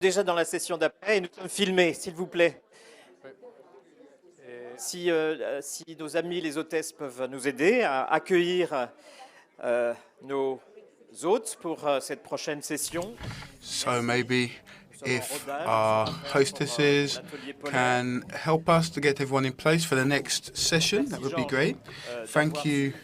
Déjà dans la session d'après, et nous sommes filmés, s'il vous plaît. Si nos amis les hôtesses peuvent nous aider à accueillir nos hôtes pour cette prochaine session. So maybe if our hostesses can help us to get everyone in place for the next session, that would be great. Thank you,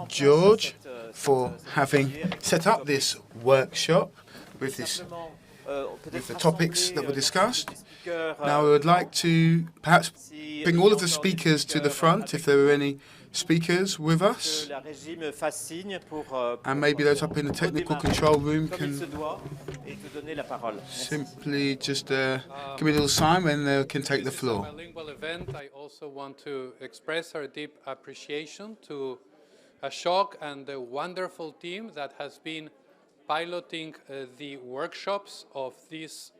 George, for having set up this workshop with the topics that were discussed. Now, I would like to perhaps bring all of the speakers to the front, if there are any speakers with us. And maybe those up in the technical control room can simply just give me a little sign when they can take the floor. Bilingual event, I also want to express our deep appreciation to Ashok and the wonderful team that has been piloting the workshops of this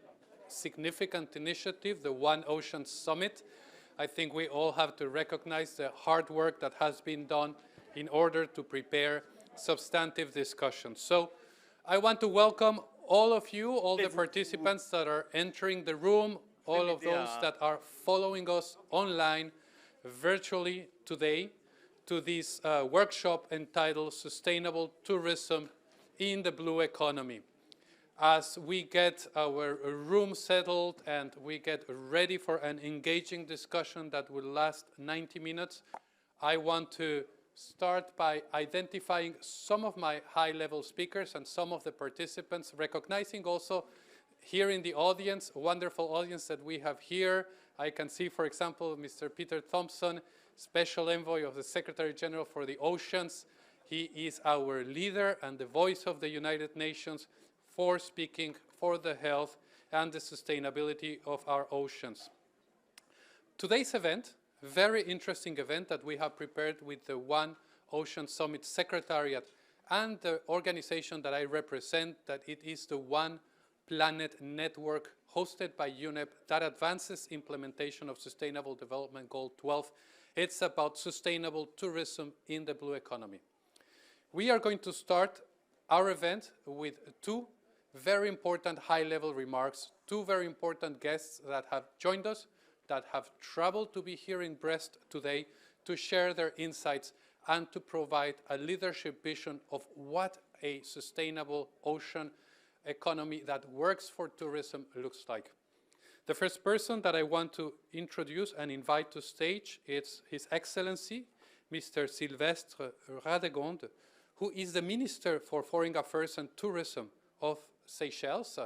significant initiative, the One Ocean Summit. I think we all have to recognize the hard work that has been done in order to prepare substantive discussions. So I want to welcome all of you, all the participants that are entering the room, all of those that are following us online virtually today to this workshop entitled Sustainable Tourism in the Blue Economy. As we get our room settled and we get ready for an engaging discussion that will last 90 minutes, I want to start by identifying some of my high-level speakers and some of the participants, recognizing also here in the audience, a wonderful audience that we have here. I can see, for example, Mr. Peter Thompson, Special Envoy of the Secretary General for the Oceans. He is our leader and the voice of the United Nations for speaking for the health and the sustainability of our oceans. Today's event, very interesting event that we have prepared with the One Ocean Summit Secretariat and the organization that I represent, that it is the One Planet Network hosted by UNEP that advances implementation of Sustainable Development Goal 12. It's about sustainable tourism in the blue economy. We are going to start our event with two very important high-level remarks, two very important guests that have joined us, that have traveled to be here in Brest today to share their insights and to provide a leadership vision of what a sustainable ocean economy that works for tourism looks like. The first person that I want to introduce and invite to stage is His Excellency, Mr. Sylvestre Radegonde, who is the Minister for Foreign Affairs and Tourism of Seychelles.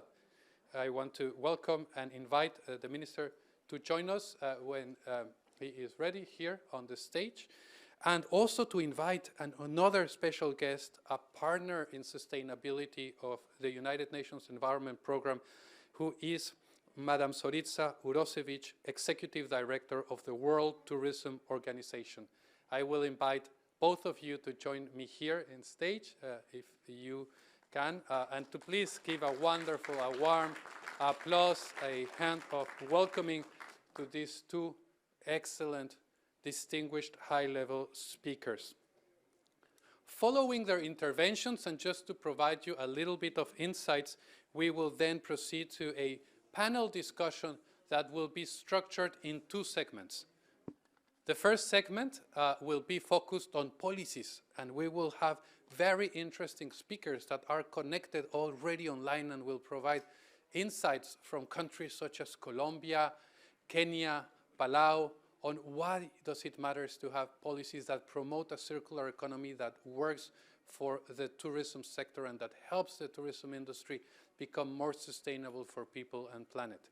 I want to welcome and invite the Minister to join us when he is ready here on the stage, and also to invite another special guest, a partner in sustainability of the United Nations Environment Programme, who is Madam Zoritsa Urosevic, Executive Director of the World Tourism Organization. I will invite both of you to join me here in stage, if you can, and to please give a wonderful, a warm applause, a hand of welcoming to these two excellent, distinguished high-level speakers. Following their interventions, and just to provide you a little bit of insights, we will then proceed to a panel discussion that will be structured in two segments. The first segment will be focused on policies, and we will have very interesting speakers that are connected already online and will provide insights from countries such as Colombia, Kenya, Palau, on why does it matter to have policies that promote a circular economy that works for the tourism sector and that helps the tourism industry become more sustainable for people and planet.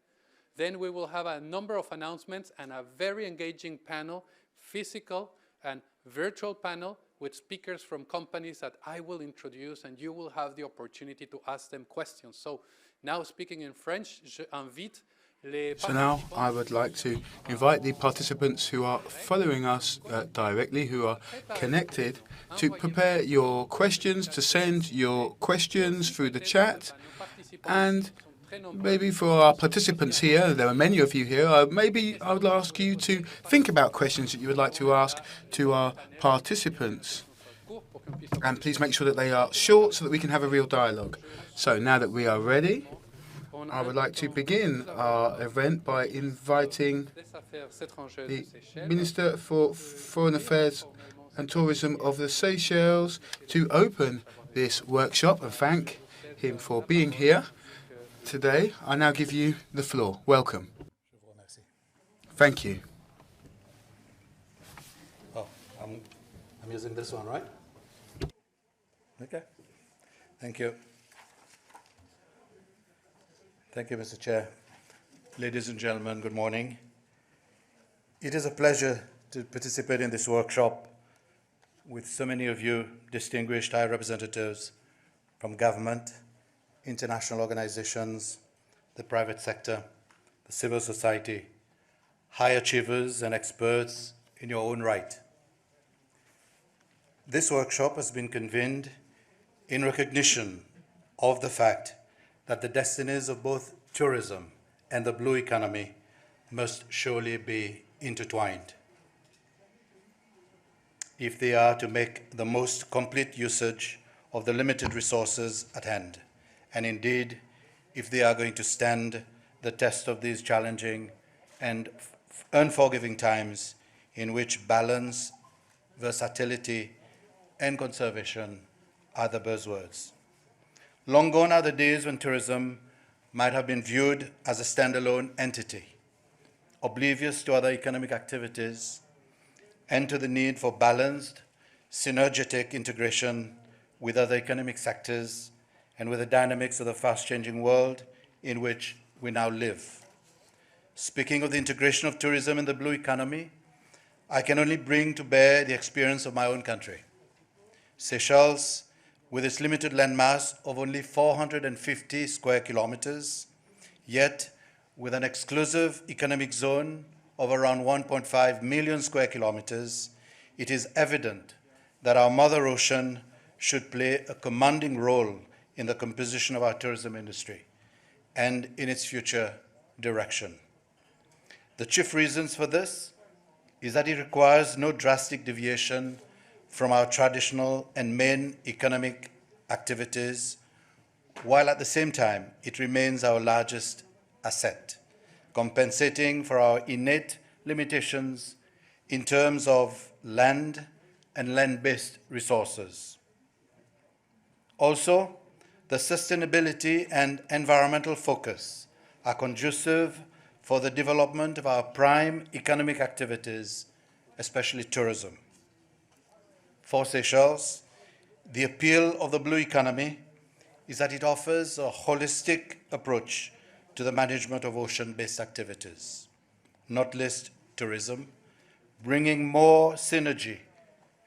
Then we will have a number of announcements and a very engaging panel, physical and virtual panel, with speakers from companies that I will introduce, and you will have the opportunity to ask them questions. So now, speaking in French, je invite les So now I would like to invite the participants who are following us directly, who are connected, to prepare your questions, to send your questions through the chat. And maybe for our participants here, there are many of you here, maybe I would ask you to think about questions that you would like to ask to our participants. And please make sure that they are short so that we can have a real dialogue. So now that we are ready, I would like to begin our event by inviting the Minister for Foreign Affairs and Tourism of the Seychelles to open this workshop and thank him for being here today. I now give you the floor. Welcome. Thank you. Oh, I'm using this one, right? Okay. Thank you. Thank you, Mr. Chair. Ladies and gentlemen, good morning. It is a pleasure to participate in this workshop with so many of you distinguished high representatives from government, international organizations, the private sector, the civil society, high achievers and experts in your own right. This workshop has been convened in recognition of the fact that the destinies of both tourism and the blue economy must surely be intertwined if they are to make the most complete usage of the limited resources at hand, and indeed, if they are going to stand the test of these challenging and unforgiving times in which balance, versatility, and conservation are the buzzwords. Long gone are the days when tourism might have been viewed as a standalone entity, oblivious to other economic activities and to the need for balanced, synergetic integration with other economic sectors and with the dynamics of the fast-changing world in which we now live. Speaking of the integration of tourism in the blue economy, I can only bring to bear the experience of my own country. Seychelles, with its limited landmass of only 450 square kilometers, yet with an exclusive economic zone of around 1.5 million square kilometers, it is evident that our mother ocean should play a commanding role in the composition of our tourism industry and in its future direction. The chief reasons for this is that it requires no drastic deviation from our traditional and main economic activities, while at the same time it remains our largest asset, compensating for our innate limitations in terms of land and land-based resources. Also, the sustainability and environmental focus are conducive for the development of our prime economic activities, especially tourism. For Seychelles, the appeal of the blue economy is that it offers a holistic approach to the management of ocean-based activities, not least tourism, bringing more synergy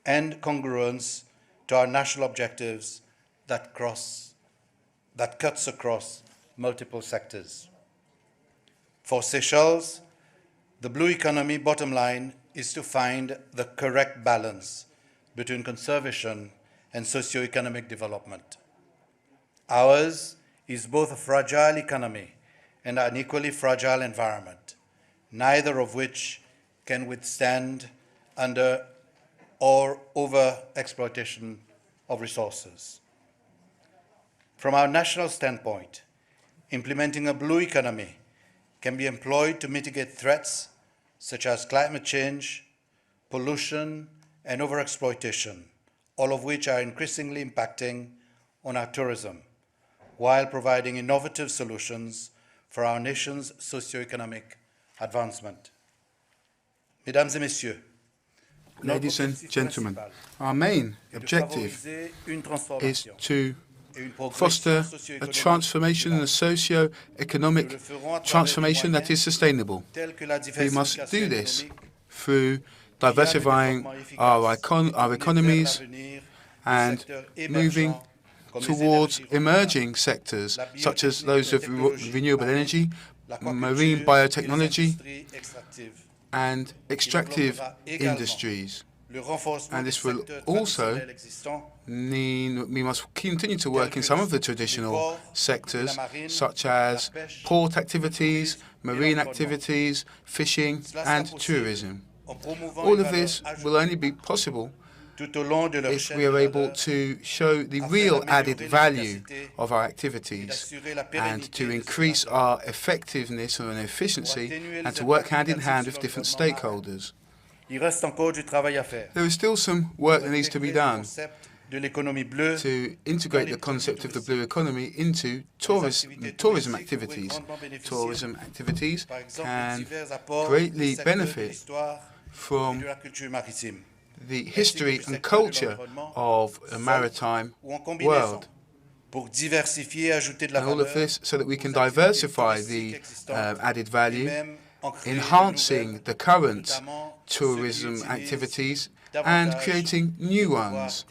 and congruence to our national objectives that cuts across multiple sectors. For Seychelles, the blue economy bottom line is to find the correct balance between conservation and socio-economic development. Ours is both a fragile economy and an equally fragile environment, neither of which can withstand under or over exploitation of resources. From our national standpoint, implementing a blue economy can be employed to mitigate threats such as climate change, pollution, and overexploitation, all of which are increasingly impacting on our tourism, while providing innovative solutions for our nation's socio-economic advancement. Mesdames et messieurs, ladies and gentlemen, our main objective is to foster a transformation and a socio-economic transformation that is sustainable. We must do this through diversifying our economies and moving towards emerging sectors such as those of renewable energy, marine biotechnology, and extractive industries. And this will also mean we must continue to work in some of the traditional sectors, such as port activities, marine activities, fishing, and tourism. All of this will only be possible if we are able to show the real added value of our activities and to increase our effectiveness and efficiency and to work hand in hand with different stakeholders. There is still some work that needs to be done to integrate the concept of the blue economy into tourism activities. Tourism activities can greatly benefit from the history and culture of a maritime world. And all of this so that we can diversify the added value, enhancing the current tourism activities and creating new ones.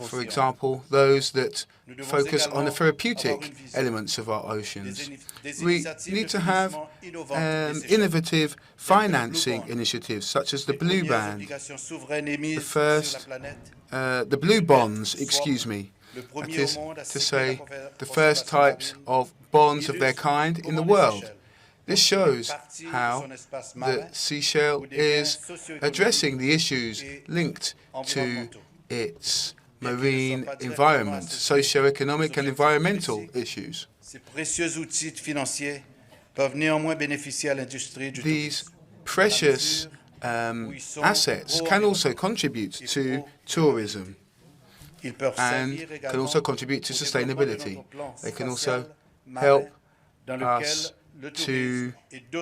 For example, those that focus on the therapeutic elements of our oceans. We need to have innovative financing initiatives such as the Blue Band, the Blue Bonds, excuse me. That is to say, the first types of bonds of their kind in the world. This shows how the Seychelles is addressing the issues linked to its marine environment, socio-economic and environmental issues. These precious assets can also contribute to tourism and can also contribute to sustainability. They can also help us to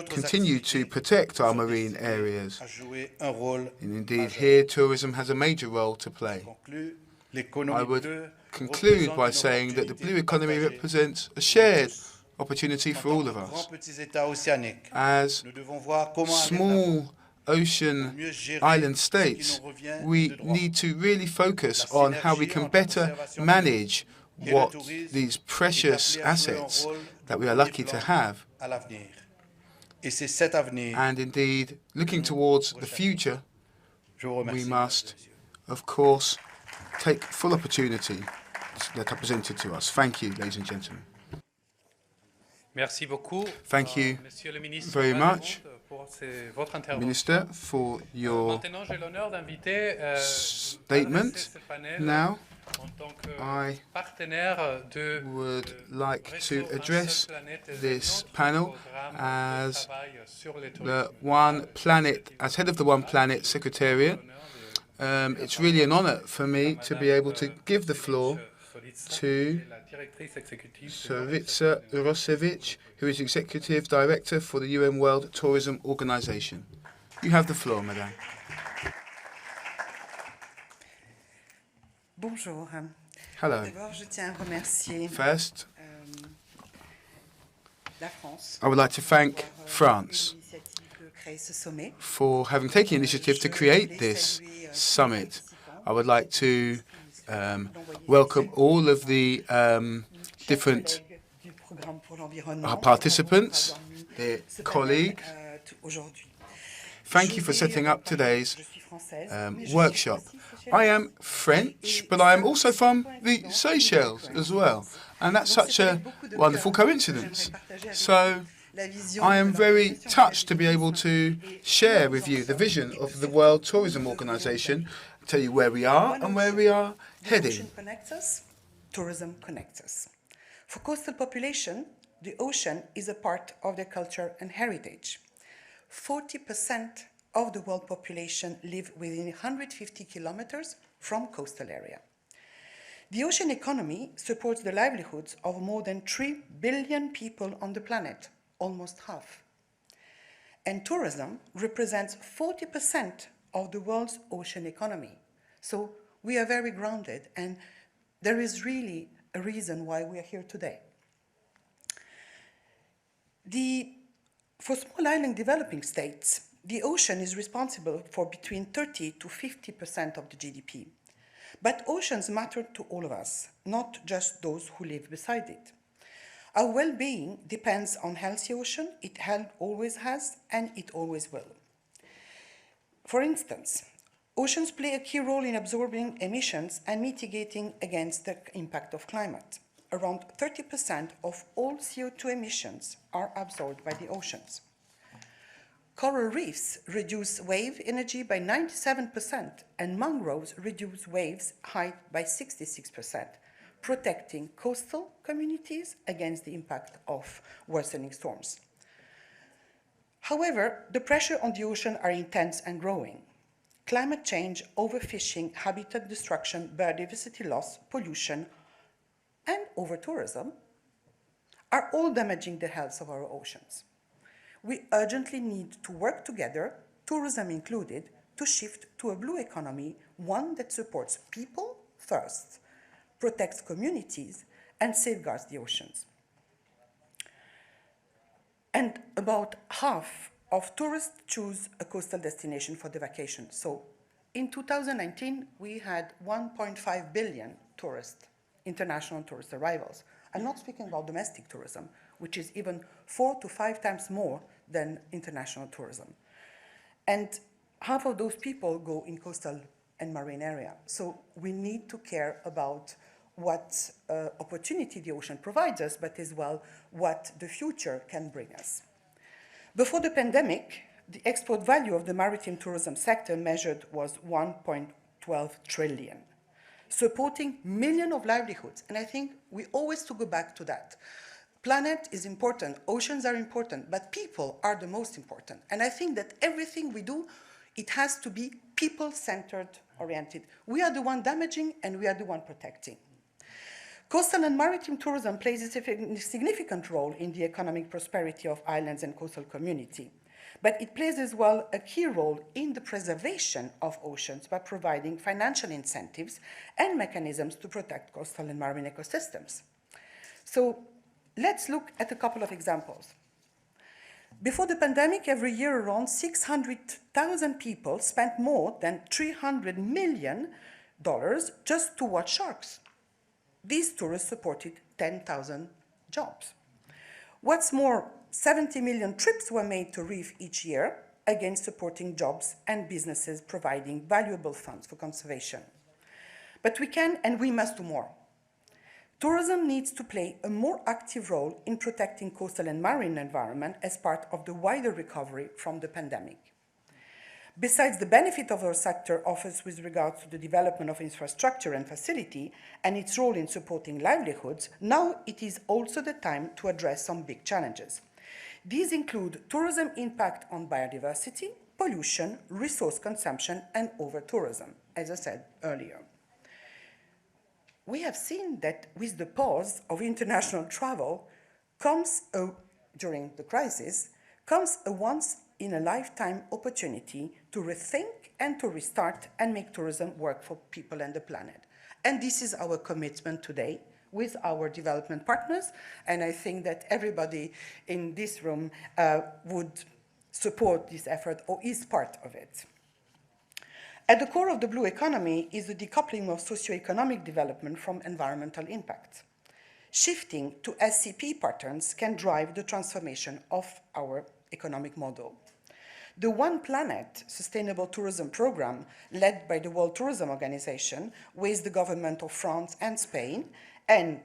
continue to protect our marine areas. And indeed, here tourism has a major role to play. I would conclude by saying that the blue economy represents a shared opportunity for all of us. As small ocean island states, we need to really focus on how we can better manage what these precious assets that we are lucky to have. And indeed, looking towards the future, we must, of course, take full opportunity that are presented to us. Thank you, ladies and gentlemen. Merci beaucoup. Thank you very much, Minister, for your statement. Now, I would like to address this panel as the One Planet, as head of the One Planet Secretariat. It's really an honor for me to be able to give the floor to Zoritsa Urosevic, who is Executive Director for the UN World Tourism Organization. You have the floor, Madame. Bonjour. Hello. First, I would like to thank France for having taken the initiative to create this summit. I would like to welcome all of the different participants, their colleagues. Thank you for setting up today's workshop. I am French, but I am also from the Seychelles as well. And that's such a wonderful coincidence. So I am very touched to be able to share with you the vision of the World Tourism Organization, tell you where we are and where we are heading. Tourism connects us. For coastal population, the ocean is a part of their culture and heritage. 40% of the world population live within 150 kilometers from coastal area. The ocean economy supports the livelihoods of more than 3 billion people on the planet, almost half. And tourism represents 40% of the world's ocean economy. So we are very grounded, and there is really a reason why we are here today. For small island developing states, the ocean is responsible for between 30 to 50% of the GDP. But oceans matter to all of us, not just those who live beside it. Our well-being depends on healthy ocean. It always has, and it always will. For instance, oceans play a key role in absorbing emissions and mitigating against the impact of climate. Around 30% of all CO2 emissions are absorbed by the oceans. Coral reefs reduce wave energy by 97%, and mangroves reduce waves height by 66%, protecting coastal communities against the impact of worsening storms. However, the pressure on the ocean are intense and growing. Climate change, overfishing, habitat destruction, biodiversity loss, pollution, and over-tourism are all damaging the health of our oceans. We urgently need to work together, tourism included, to shift to a blue economy, one that supports people first, protects communities, and safeguards the oceans. And about half of tourists choose a coastal destination for the vacation. So in 2019, we had 1.5 billion tourists, international tourist arrivals. I'm not speaking about domestic tourism, which is even 4 to 5 times more than international tourism. And half of those people go in coastal and marine area. So we need to care about what opportunity the ocean provides us, but as well what the future can bring us. Before the pandemic, the export value of the maritime tourism sector measured was 1.12 trillion, supporting millions of livelihoods. And I think we always have to go back to that. Planet is important, oceans are important, but people are the most important. And I think that everything we do, it has to be people-centered oriented. We are the one damaging and we are the one protecting. Coastal and maritime tourism plays a significant role in the economic prosperity of islands and coastal community, but it plays as well a key role in the preservation of oceans by providing financial incentives and mechanisms to protect coastal and marine ecosystems. So let's look at a couple of examples. Before the pandemic, every year around 600,000 people spent more than $300 million just to watch sharks. These tourists supported 10,000 jobs. What's more, 70 million trips were made to reef each year, again supporting jobs and businesses providing valuable funds for conservation. But we can and we must do more. Tourism needs to play a more active role in protecting coastal and marine environment as part of the wider recovery from the pandemic. Besides the benefit of our sector offers with regards to the development of infrastructure and facility and its role in supporting livelihoods, now it is also the time to address some big challenges. These include tourism impact on biodiversity, pollution, resource consumption, and over-tourism, as I said earlier. We have seen that with the pause of international travel during the crisis, comes a once-in-a-lifetime opportunity to rethink and to restart and make tourism work for people and the planet. And this is our commitment today with our development partners, and I think that everybody in this room would support this effort or is part of it. At the core of the blue economy is the decoupling of socioeconomic development from environmental impact. Shifting to SCP patterns can drive the transformation of our economic model. The One Planet Sustainable Tourism Program, led by the World Tourism Organization, with the government of France and Spain, and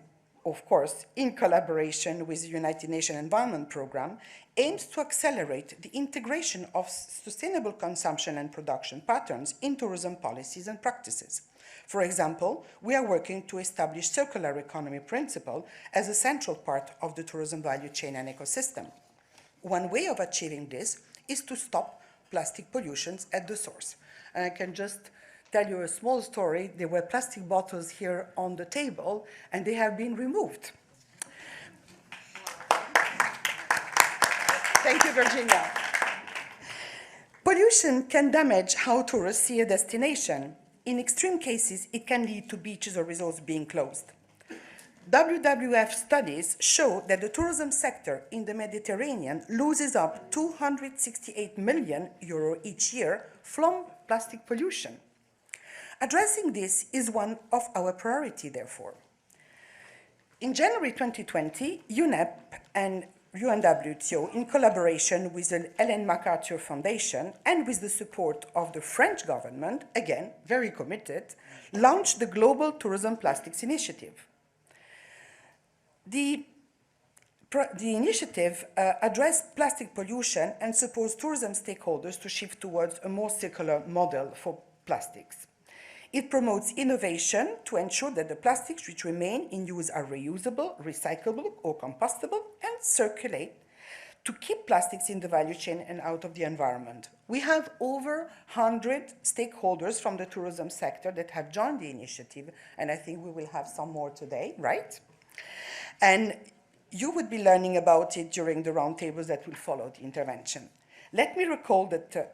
of course, in collaboration with the United Nations Environment Programme, aims to accelerate the integration of sustainable consumption and production patterns in tourism policies and practices. For example, we are working to establish circular economy principle as a central part of the tourism value chain and ecosystem. One way of achieving this is to stop plastic pollutions at the source. And I can just tell you a small story. There were plastic bottles here on the table, and they have been removed. Thank you, Virginia. Pollution can damage how tourists see a destination. In extreme cases, it can lead to beaches or resorts being closed. WWF studies show that the tourism sector in the Mediterranean loses up €268 million each year from plastic pollution. Addressing this is one of our priorities, therefore. In January 2020, UNEP and UNWTO, in collaboration with the Ellen MacArthur Foundation and with the support of the French government, again, very committed, launched the Global Tourism Plastics Initiative. The The initiative addressed plastic pollution and supports tourism stakeholders to shift towards a more circular model for plastics. It promotes innovation to ensure that the plastics which remain in use are reusable, recyclable, or compostable, and circulate to keep plastics in the value chain and out of the environment. We have over 100 stakeholders from the tourism sector that have joined the initiative, and I think we will have some more today, right? And you would be learning about it during the roundtables that will follow the intervention. Let me recall that the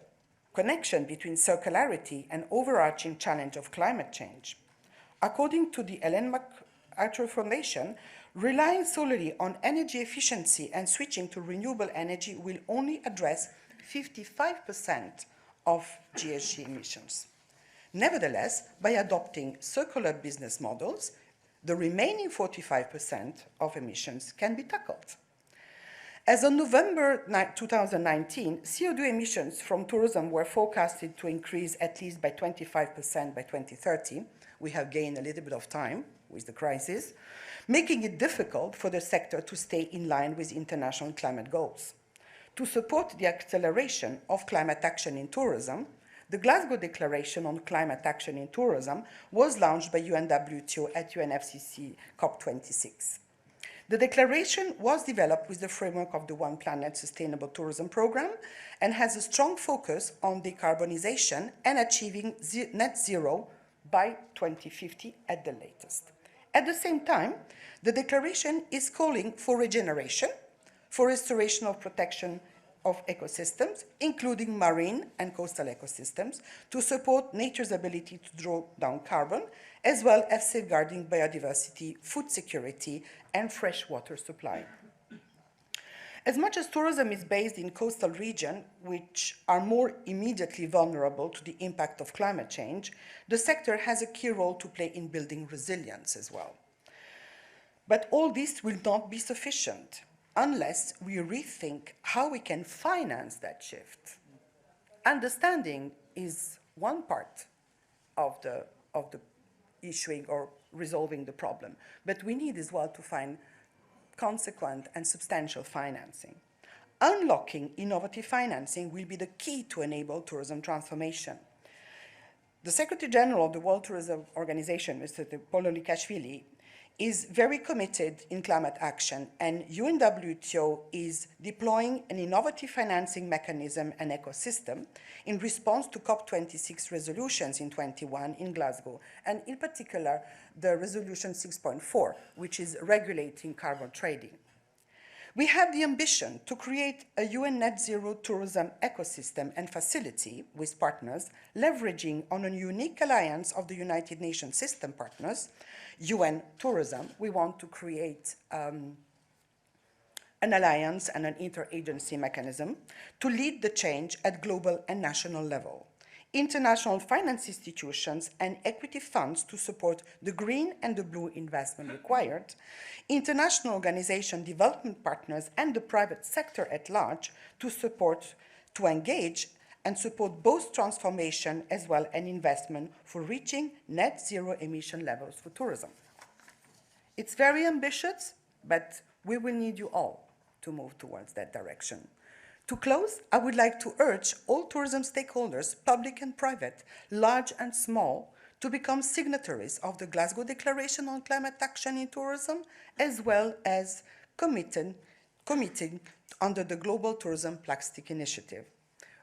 connection between circularity and overarching challenge of climate change. According to the Ellen MacArthur Foundation, relying solely on energy efficiency and switching to renewable energy will only address 55% of GHG emissions. Nevertheless, by adopting circular business models, the remaining 45% of emissions can be tackled. As of November 2019, CO2 emissions from tourism were forecasted to increase at least by 25% by 2030. We have gained a little bit of time with the crisis, making it difficult for the sector to stay in line with international climate goals. To support the acceleration of climate action in tourism, the Glasgow Declaration on Climate Action in Tourism was launched by UNWTO at UNFCCC COP26. The declaration was developed with the framework of the One Planet Sustainable Tourism Programme and has a strong focus on decarbonization and achieving net zero by 2050 at the latest. At the same time, the declaration is calling for regeneration, for restoration of protection of ecosystems, including marine and coastal ecosystems, to support nature's ability to draw down carbon, as well as safeguarding biodiversity, food security, and fresh water supply. As much as tourism is based in coastal regions, which are more immediately vulnerable to the impact of climate change, the sector has a key role to play in building resilience as well. But all this will not be sufficient unless we rethink how we can finance that shift. Understanding is one part of the issuing or resolving the problem, but we need as well to find consequent and substantial financing. Unlocking innovative financing will be the key to enable tourism transformation. The Secretary General of the World Tourism Organization, Mr. Pololikashvili, is very committed in climate action, and UNWTO is deploying an innovative financing mechanism and ecosystem in response to COP26 resolutions in 21 in Glasgow, and in particular, the resolution 6.4, which is regulating carbon trading. We have the ambition to create a UN net zero tourism ecosystem and facility with partners, leveraging on a unique alliance of the United Nations system partners, UN Tourism. We want to create an alliance and an interagency mechanism to lead the change at global and national level. International finance institutions and equity funds to support the green and the blue investment required, international organization development partners and the private sector at large to engage and support both transformation as well as investment for reaching net zero emission levels for tourism. It's very ambitious, but we will need you all to move towards that direction. To close, I would like to urge all tourism stakeholders, public and private, large and small, to become signatories of the Glasgow Declaration on Climate Action in Tourism, as well as committing under the Global Tourism Plastic Initiative.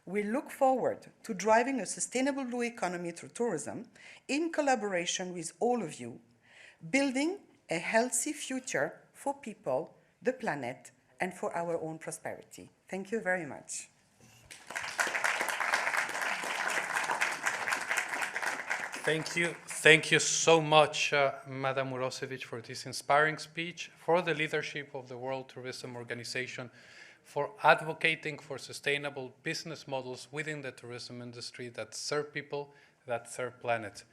We look forward to driving a sustainable blue economy through tourism in collaboration with all of you, building a healthy future for people, the planet, and for our own prosperity. Thank you very much. Thank you so much, Madam Urosevic, for this inspiring speech, for the leadership of the World Tourism Organization, for advocating for sustainable business models within the tourism industry that serve people, that serve planet.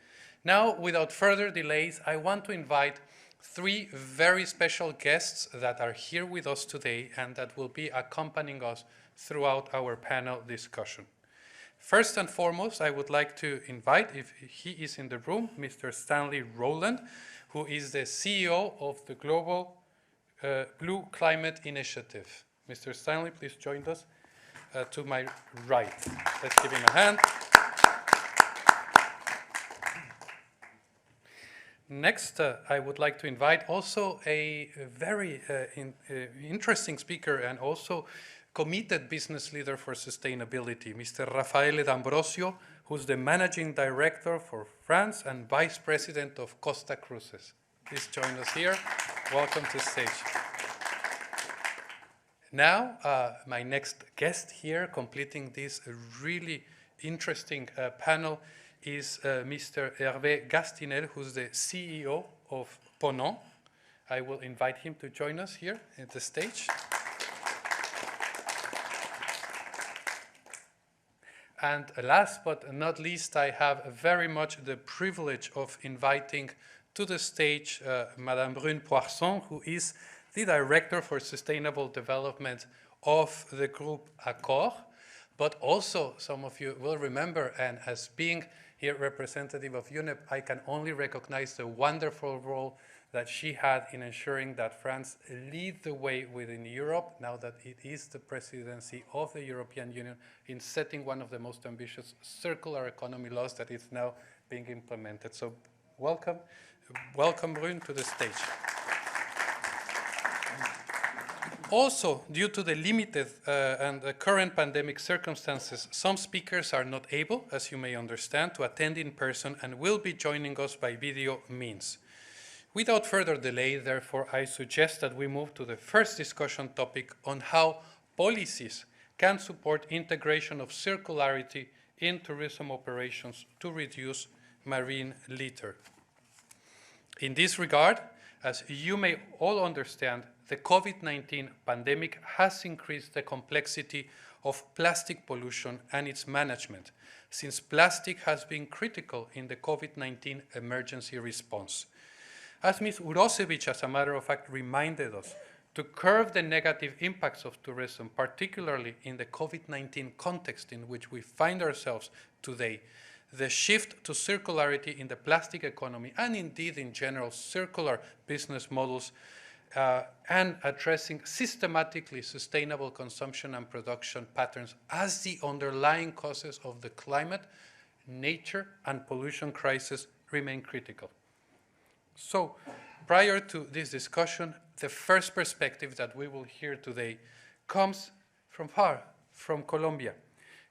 Now, without further delays, I want to invite three very special guests that are here with us today and that will be accompanying us throughout our panel discussion. First and foremost, I would like to invite, if he is in the room, Mr. Stanley Rowland, who is the CEO of the global Blue Climate Initiative. Mr. Stanley, please join us to my right. Let's give him a hand. Next, I would like to invite also a very interesting speaker and also committed business leader for sustainability, Mr. Rafaele D'Ambrosio, who's the Managing Director for France and Vice President of Costa Cruises. Please join us here. Welcome to stage. Now, my next guest here, completing this really interesting panel, is Mr. Hervé Gastinel, who's the CEO of Ponant. I will invite him to join us here at the stage. And last but not least, I have very much the privilege of inviting to the stage Madame Brune Poisson, who is the Director for Sustainable Development of the group Accor. But also, some of you will remember, and as being here representative of UNEP, I can only recognize the wonderful role that she had in ensuring that France lead the way within Europe, now that it is the presidency of the European Union, in setting one of the most ambitious circular economy laws that is now being implemented. So welcome Brune to the stage. Also, due to the limited and the current pandemic circumstances, some speakers are not able, as you may understand, to attend in person and will be joining us by video means. Without further delay, therefore, I suggest that we move to the first discussion topic on how policies can support integration of circularity in tourism operations to reduce marine litter. In this regard, as you may all understand, the COVID-19 pandemic has increased the complexity of plastic pollution and its management, since plastic has been critical in the COVID-19 emergency response. As Ms. Urosevic, as a matter of fact, reminded us, to curb the negative impacts of tourism, particularly in the COVID-19 context in which we find ourselves today, the shift to circularity in the plastic economy, and indeed in general circular business models, and addressing systematically sustainable consumption and production patterns as the underlying causes of the climate, nature, and pollution crisis remain critical. So, prior to this discussion, the first perspective that we will hear today comes from far, from Colombia.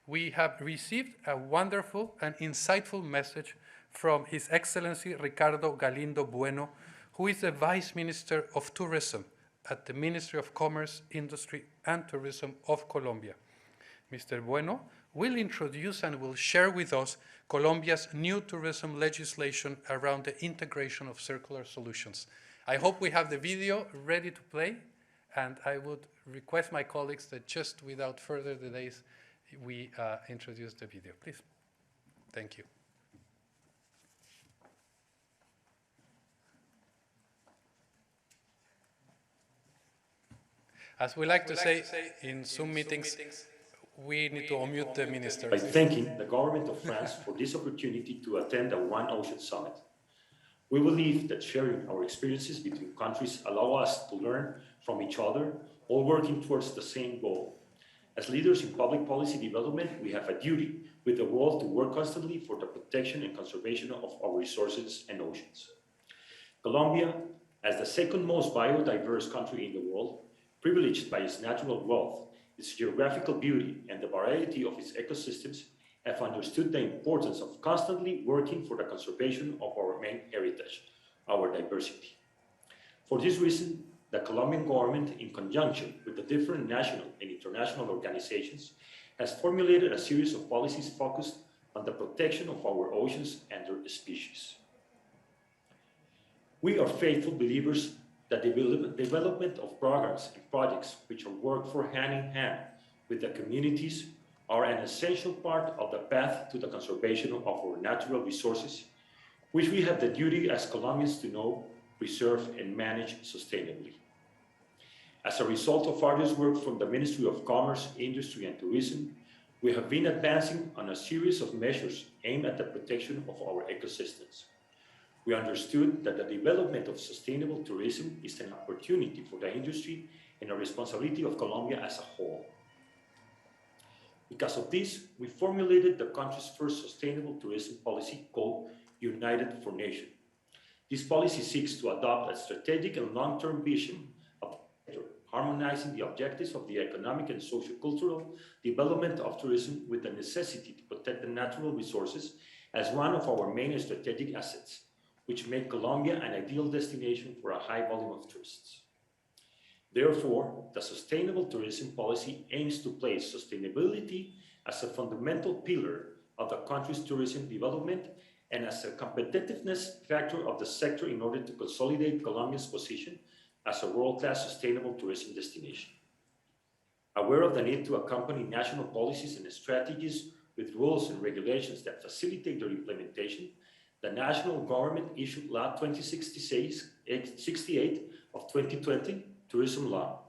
We have received a wonderful and insightful message from His Excellency Ricardo Galindo Bueno, who is the Vice Minister of Tourism at the Ministry of Commerce, Industry and Tourism of Colombia. Mr. Bueno will introduce and will share with us Colombia's new tourism legislation around the integration of circular solutions. I hope we have the video ready to play, and I would request my colleagues that just without further delays, we introduce the video, please. Thank you. As we like to say in Zoom meetings, we need to unmute the minister. By thanking the government of France for this opportunity to attend the One Ocean Summit. We believe that sharing our experiences between countries allow us to learn from each other, all working towards the same goal. As leaders in public policy development, we have a duty with the world to work constantly for the protection and conservation of our resources and oceans. Colombia, as the second most biodiverse country in the world, privileged by its natural wealth, its geographical beauty, and the variety of its ecosystems, have understood the importance of constantly working for the conservation of our main heritage, our diversity. For this reason, the Colombian government, in conjunction with the different national and international organizations, has formulated a series of policies focused on the protection of our oceans and their species. We are faithful believers that the development of programs and projects which are worked for hand in hand with the communities are an essential part of the path to the conservation of our natural resources, which we have the duty as Colombians to know, preserve, and manage sustainably. As a result of arduous work from the Ministry of Commerce, Industry, and Tourism, we have been advancing on a series of measures aimed at the protection of our ecosystems. We understood that the development of sustainable tourism is an opportunity for the industry and a responsibility of Colombia as a whole. Because of this, we formulated the country's first sustainable tourism policy called United for Nation. This policy seeks to adopt a strategic and long-term vision of the sector, harmonizing the objectives of the economic and socio-cultural development of tourism with the necessity to protect the natural resources as one of our main strategic assets, which make Colombia an ideal destination for a high volume of tourists. Therefore, the sustainable tourism policy aims to place sustainability as a fundamental pillar of the country's tourism development and as a competitiveness factor of the sector in order to consolidate Colombia's position as a world-class sustainable tourism destination. Aware of the need to accompany national policies and strategies with rules and regulations that facilitate their implementation, the national government issued Law 2068 of 2020, Tourism Law.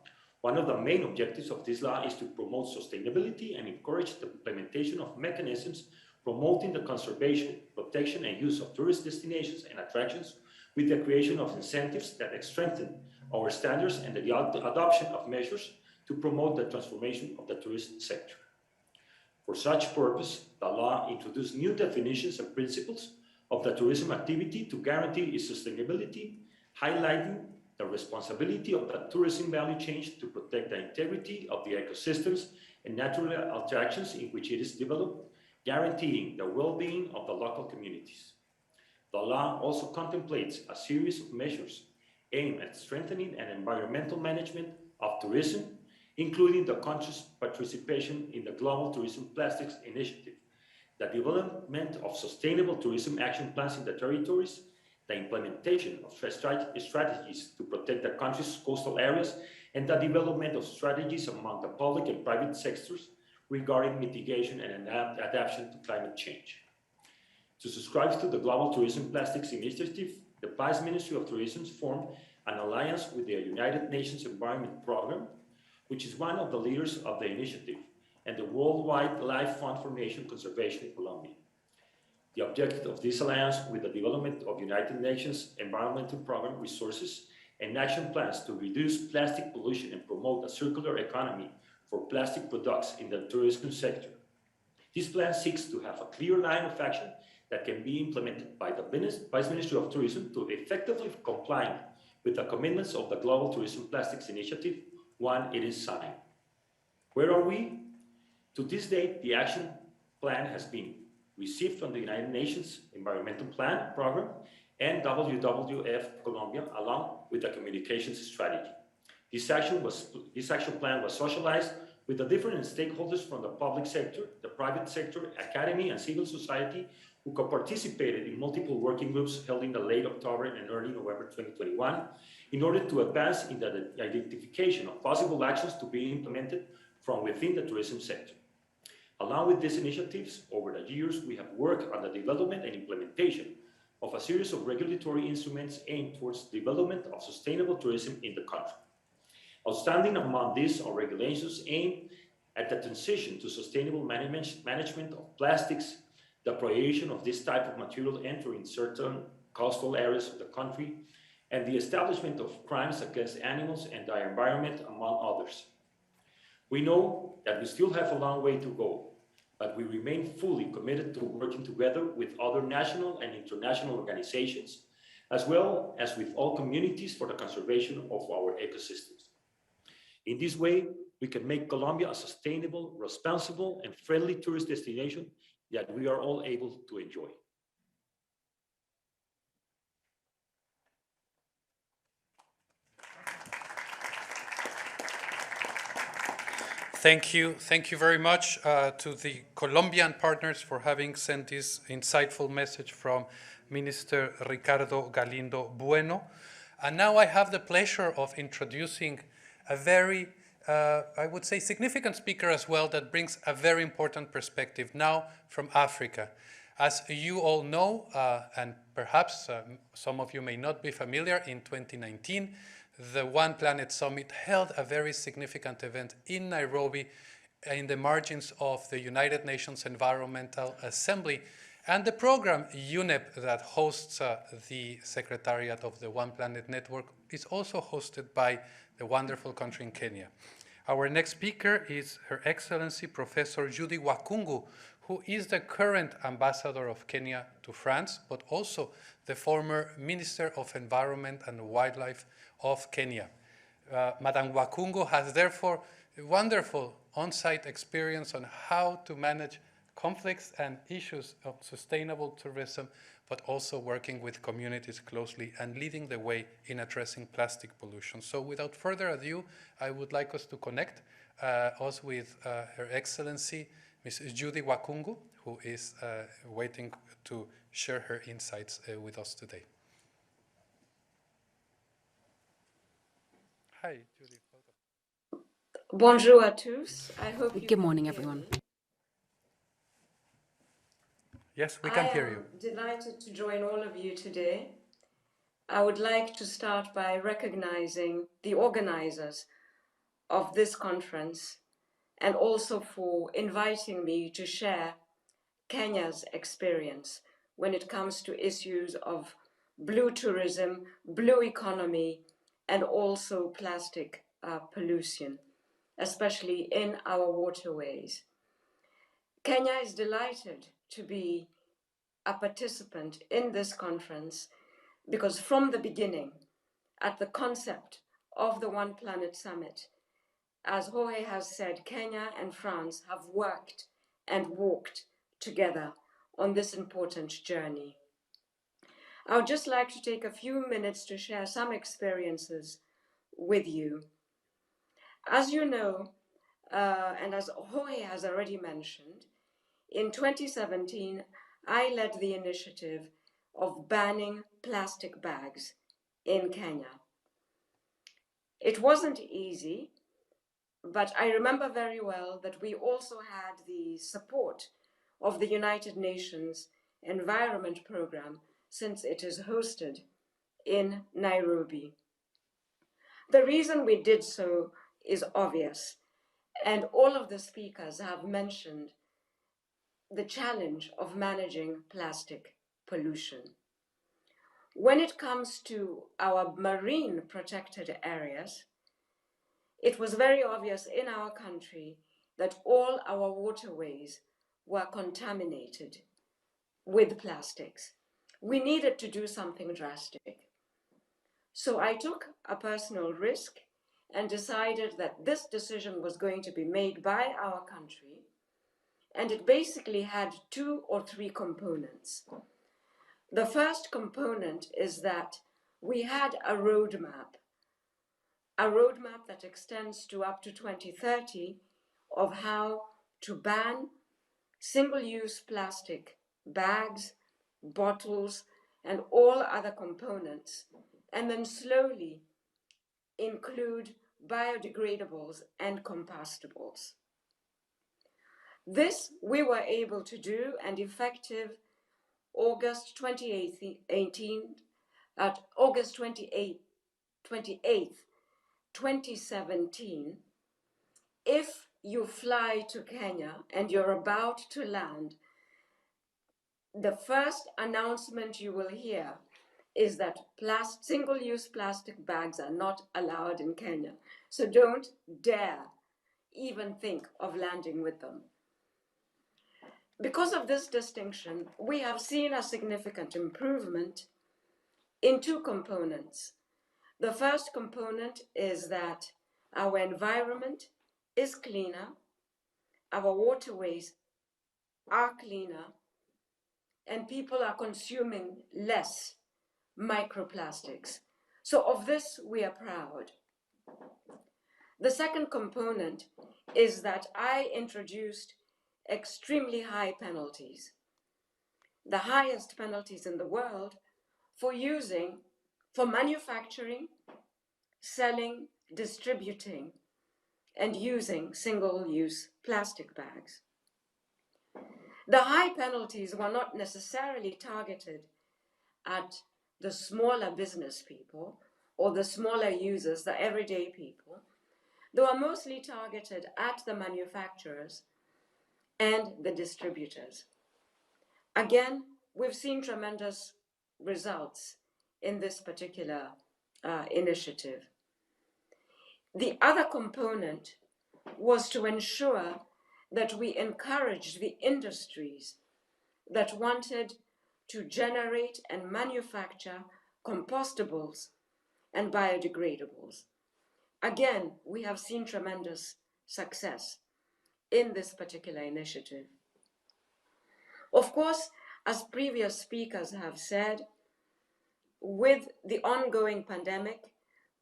One of the main objectives of this law is to promote sustainability and encourage the implementation of mechanisms promoting the conservation, protection, and use of tourist destinations and attractions with the creation of incentives that strengthen our standards and the adoption of measures to promote the transformation of the tourism sector. For such purpose, the law introduced new definitions and principles of the tourism activity to guarantee its sustainability, highlighting the responsibility of the tourism value chain to protect the integrity of the ecosystems and natural attractions in which it is developed, guaranteeing the well-being of the local communities. The law also contemplates a series of measures aimed at strengthening an environmental management of tourism, including the country's participation in the Global Tourism Plastics Initiative, the development of sustainable tourism action plans in the territories, the implementation of strategies to protect the country's coastal areas, and the development of strategies among the public and private sectors regarding mitigation and adaptation to climate change. To subscribe to the Global Tourism Plastics Initiative, the Viceminister of Tourism formed an alliance with the United Nations Environment Programme, which is one of the leaders of the initiative, and the Worldwide Life Fund for Nation Conservation in Colombia. The objective of this alliance with the development of United Nations Environmental Programme resources and action plans to reduce plastic pollution and promote a circular economy for plastic products in the tourism sector. This plan seeks to have a clear line of action that can be implemented by the Vice Minister of Tourism to effectively comply with the commitments of the Global Tourism Plastics Initiative when it is signed. Where are we? To this date, the action plan has been received from the United Nations Environmental Plan Program and WWF Colombia, along with the communications strategy. This action plan was socialized with the different stakeholders from the public sector, the private sector, academy, and civil society, who participated in multiple working groups held in the late October and early November 2021, in order to advance in the identification of possible actions to be implemented from within the tourism sector. Along with these initiatives, over the years, we have worked on the development and implementation of a series of regulatory instruments aimed towards development of sustainable tourism in the country. Outstanding among these are regulations aimed at the transition to sustainable management of plastics, the prohibition of this type of material entering certain coastal areas of the country, and the establishment of crimes against animals and the environment, among others. We know that we still have a long way to go, but we remain fully committed to working together with other national and international organizations, as well as with all communities for the conservation of our ecosystems. In this way, we can make Colombia a sustainable, responsible, and friendly tourist destination that we are all able to enjoy. Thank you very much to the Colombian partners for having sent this insightful message from Minister Ricardo Galindo Bueno. And now I have the pleasure of introducing a very, I would say, significant speaker as well that brings a very important perspective now from Africa. As you all know, and perhaps some of you may not be familiar, in 2019, the One Planet Summit held a very significant event in Nairobi in the margins of the United Nations Environmental Assembly. And the program UNEP that hosts the Secretariat of the One Planet Network is also hosted by the wonderful country in Kenya. Our next speaker is Her Excellency Professor Judi Wakhungu, who is the current ambassador of Kenya to France, but also the former Minister of Environment and Wildlife of Kenya. Madam Wakhungu has therefore a wonderful on-site experience on how to manage conflicts and issues of sustainable tourism, but also working with communities closely and leading the way in addressing plastic pollution. So without further ado, I would like us to connect us with Her Excellency, Ms. Judi Wakhungu, who is waiting to share her insights with us today. Hi, Judi. Welcome. Bonjour à tous. I hope you Good morning, everyone. Yes, we can hear you. I am delighted to join all of you today. I would like to start by recognizing the organizers of this conference and also for inviting me to share Kenya's experience when it comes to issues of blue tourism, blue economy, and also plastic pollution, especially in our waterways. Kenya is delighted to be a participant in this conference because from the beginning, at the concept of the One Planet Summit, as Jorge has said, Kenya and France have worked and walked together on this important journey. I would just like to take a few minutes to share some experiences with you. As you know, and as Jorge has already mentioned, in 2017, I led the initiative of banning plastic bags in Kenya. It wasn't easy, but I remember very well that we also had the support of the United Nations Environment Programme since it is hosted in Nairobi. The reason we did so is obvious, and all of the speakers have mentioned the challenge of managing plastic pollution. When it comes to our marine protected areas, it was very obvious in our country that all our waterways were contaminated with plastics. We needed to do something drastic. So I took a personal risk and decided that this decision was going to be made by our country. And it basically had 2 or 3 components. The first component is that we had a roadmap that extends to up to 2030 of how to ban single-use plastic bags, bottles, and all other components, and then slowly include biodegradables and compostables. This we were able to do, and effective August 28th, 2017, if you fly to Kenya and you're about to land, the first announcement you will hear is that single-use plastic bags are not allowed in Kenya. So don't dare even think of landing with them. Because of this distinction, we have seen a significant improvement in 2 components. The first component is that our environment is cleaner, our waterways are cleaner, and people are consuming less microplastics. So of this, we are proud. The second component is that I introduced extremely high penalties, the highest penalties in the world for manufacturing, selling, distributing, and using single-use plastic bags. The high penalties were not necessarily targeted at the smaller business people or the smaller users, the everyday people. They were mostly targeted at the manufacturers and the distributors. Again, we've seen tremendous results in this particular initiative. The other component was to ensure that we encouraged the industries that wanted to generate and manufacture compostables and biodegradables. Again, we have seen tremendous success in this particular initiative. Of course, as previous speakers have said, with the ongoing pandemic,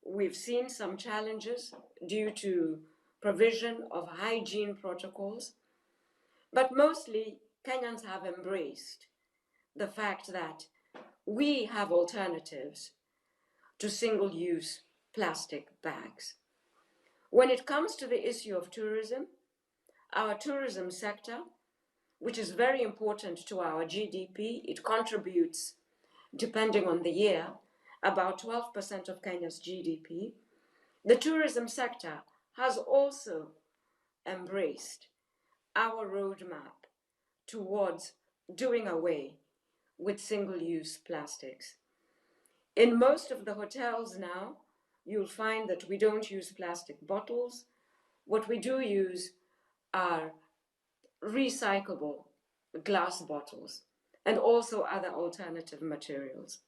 we've seen some challenges due to provision of hygiene protocols, but mostly Kenyans have embraced the fact that we have alternatives to single-use plastic bags. When it comes to the issue of tourism, our tourism sector, which is very important to our GDP, it contributes, depending on the year, about 12% of Kenya's GDP. The tourism sector has also embraced our roadmap towards doing away with single-use plastics. In most of the hotels now, you'll find that we don't use plastic bottles. What we do use are recyclable glass bottles and also other alternative materials.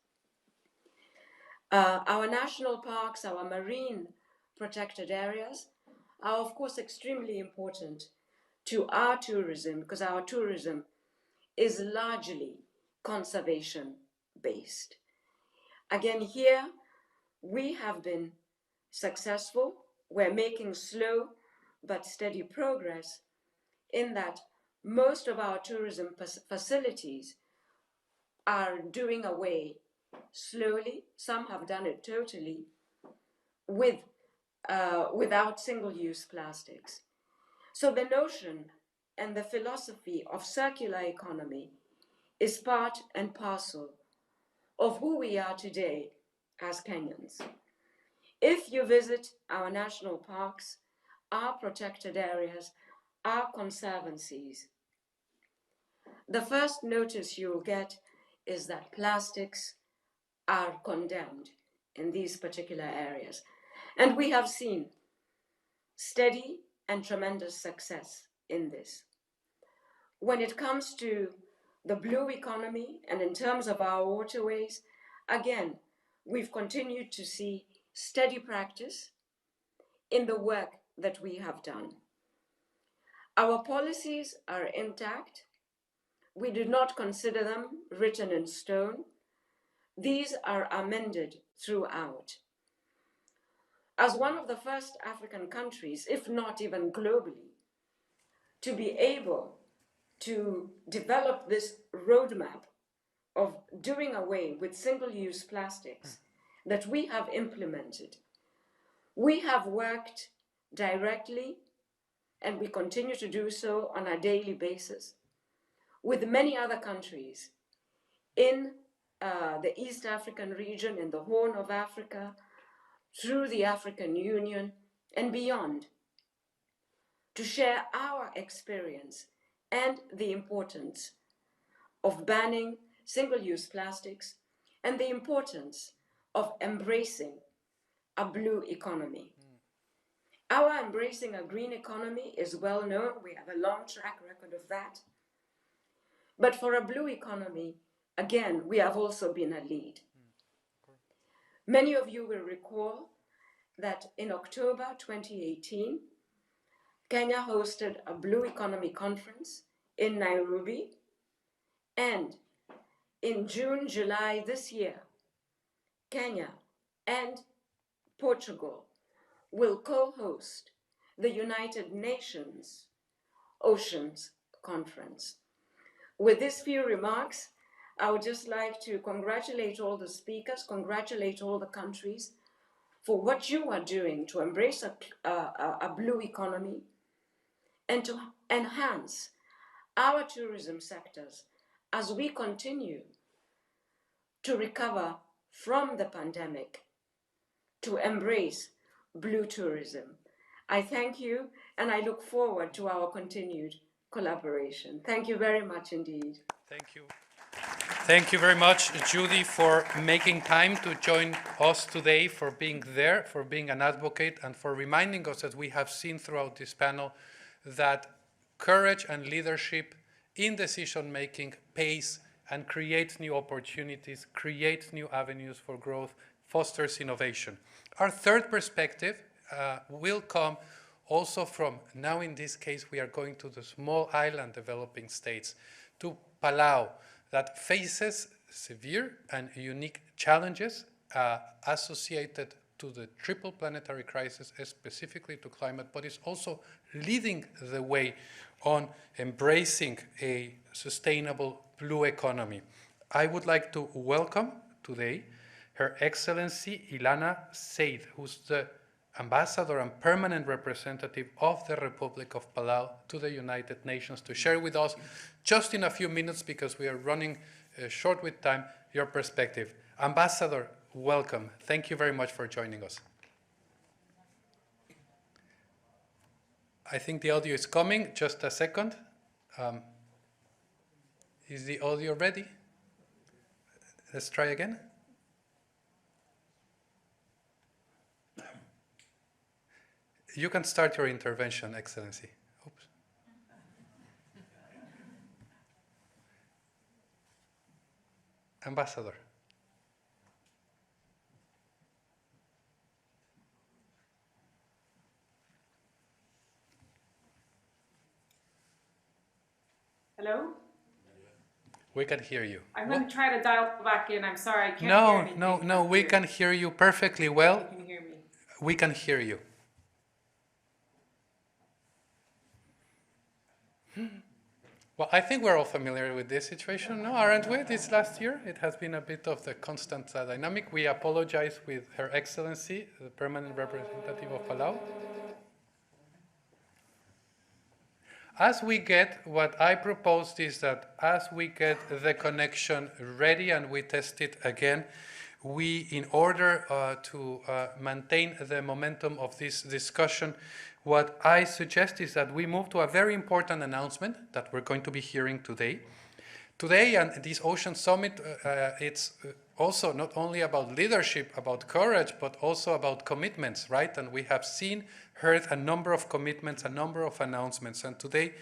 Our national parks, our marine protected areas are of course extremely important to our tourism because our tourism is largely conservation based. Again, here we have been successful. We're making slow but steady progress in that most of our tourism facilities are doing away slowly, some have done it totally, without single-use plastics. So the notion and the philosophy of circular economy is part and parcel of who we are today as Kenyans. If you visit our national parks, our protected areas, our conservancies, the first notice you'll get is that plastics are condemned in these particular areas. And we have seen steady and tremendous success in this. When it comes to the blue economy and in terms of our waterways, again, we've continued to see steady practice in the work that we have done. Our policies are intact. We do not consider them written in stone. These are amended throughout. As one of the first African countries, if not even globally, to be able to develop this roadmap of doing away with single-use plastics that we have implemented, we have worked directly, and we continue to do so on a daily basis, with many other countries in the East African region, in the Horn of Africa, through the African Union and beyond, to share our experience and the importance of banning single-use plastics and the importance of embracing a blue economy. Our embracing a green economy is well known. We have a long track record of that. But for a blue economy, again, we have also been a lead. Many of you will recall that in October 2018, Kenya hosted a Blue Economy Conference in Nairobi, and in June, July this year, Kenya and Portugal will co-host the United Nations Oceans Conference. With these few remarks, I would just like to congratulate all the speakers, congratulate all the countries for what you are doing to embrace a blue economy and to enhance our tourism sectors as we continue to recover from the pandemic, to embrace blue tourism. I thank you, and I look forward to our continued collaboration. Thank you very much indeed. Thank you. Thank you very much, Judi, for making time to join us today, for being there, for being an advocate, and for reminding us, as we have seen throughout this panel, that courage and leadership in decision-making pays and creates new opportunities, creates new avenues for growth, fosters innovation. Our third perspective will come also from, now in this case, we are going to the small island developing states, to Palau, that faces severe and unique challenges associated to the triple planetary crisis, specifically to climate, but is also leading the way on embracing a sustainable blue economy. I would like to welcome today Her Excellency Ilana Seid, who's the Ambassador and Permanent Representative of the Republic of Palau to the United Nations, to share with us, just in a few minutes because we are running short with time, your perspective. Ambassador, welcome. Thank you very much for joining us. I think the audio is coming. Just a second. Is the audio ready? Let's try again. You can start your intervention, Excellency. Oops. Ambassador. Hello? We can hear you. I'm going to try to dial back in. I'm sorry, I can't hear anything. No, we can hear you perfectly well. You can hear me. We can hear you. Well, I think we're all familiar with this situation, no, aren't we? This last year, it has been a bit of the constant dynamic. We apologize with Her Excellency, the Permanent Representative of Palau. As we get, what I proposed is that as we get the connection ready and we test it again, we, in order to maintain the momentum of this discussion, what I suggest is that we move to a very important announcement that we're going to be hearing today. Today, and this Ocean Summit, it's also not only about leadership, about courage, but also about commitments, right? And we have seen, heard a number of commitments, a number of announcements. And today,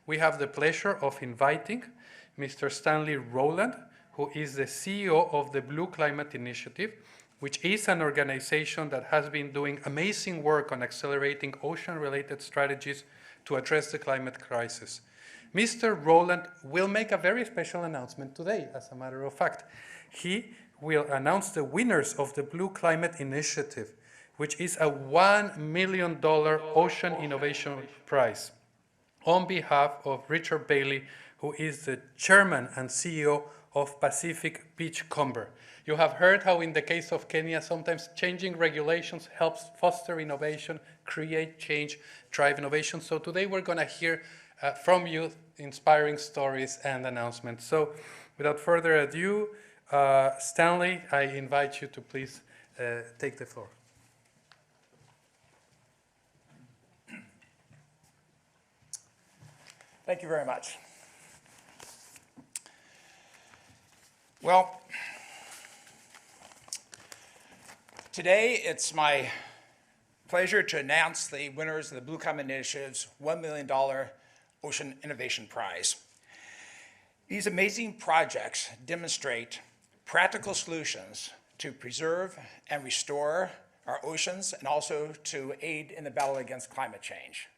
we have the pleasure of inviting Mr. Stanley Rowland, who is the CEO of the Blue Climate Initiative, which is an organization that has been doing amazing work on accelerating ocean-related strategies to address the climate crisis. Mr. Rowland will make a very special announcement today, as a matter of fact. He will announce the winners of the Blue Climate Initiative, which is a $1 million Ocean Innovation Prize, on behalf of Richard Bailey, who is the Chairman and CEO of Pacific Beachcomber. You have heard how in the case of Kenya, sometimes changing regulations helps foster innovation, create change, drive innovation. So today we're going to hear from you inspiring stories and announcements. So without further ado, Stanley, I invite you to please take the floor. Thank you very much. Well, today it's my pleasure to announce the winners of the Blue Climate Initiative's $1 million Ocean Innovation Prize. These amazing projects demonstrate practical solutions to preserve and restore our oceans and also to aid in the battle against climate change.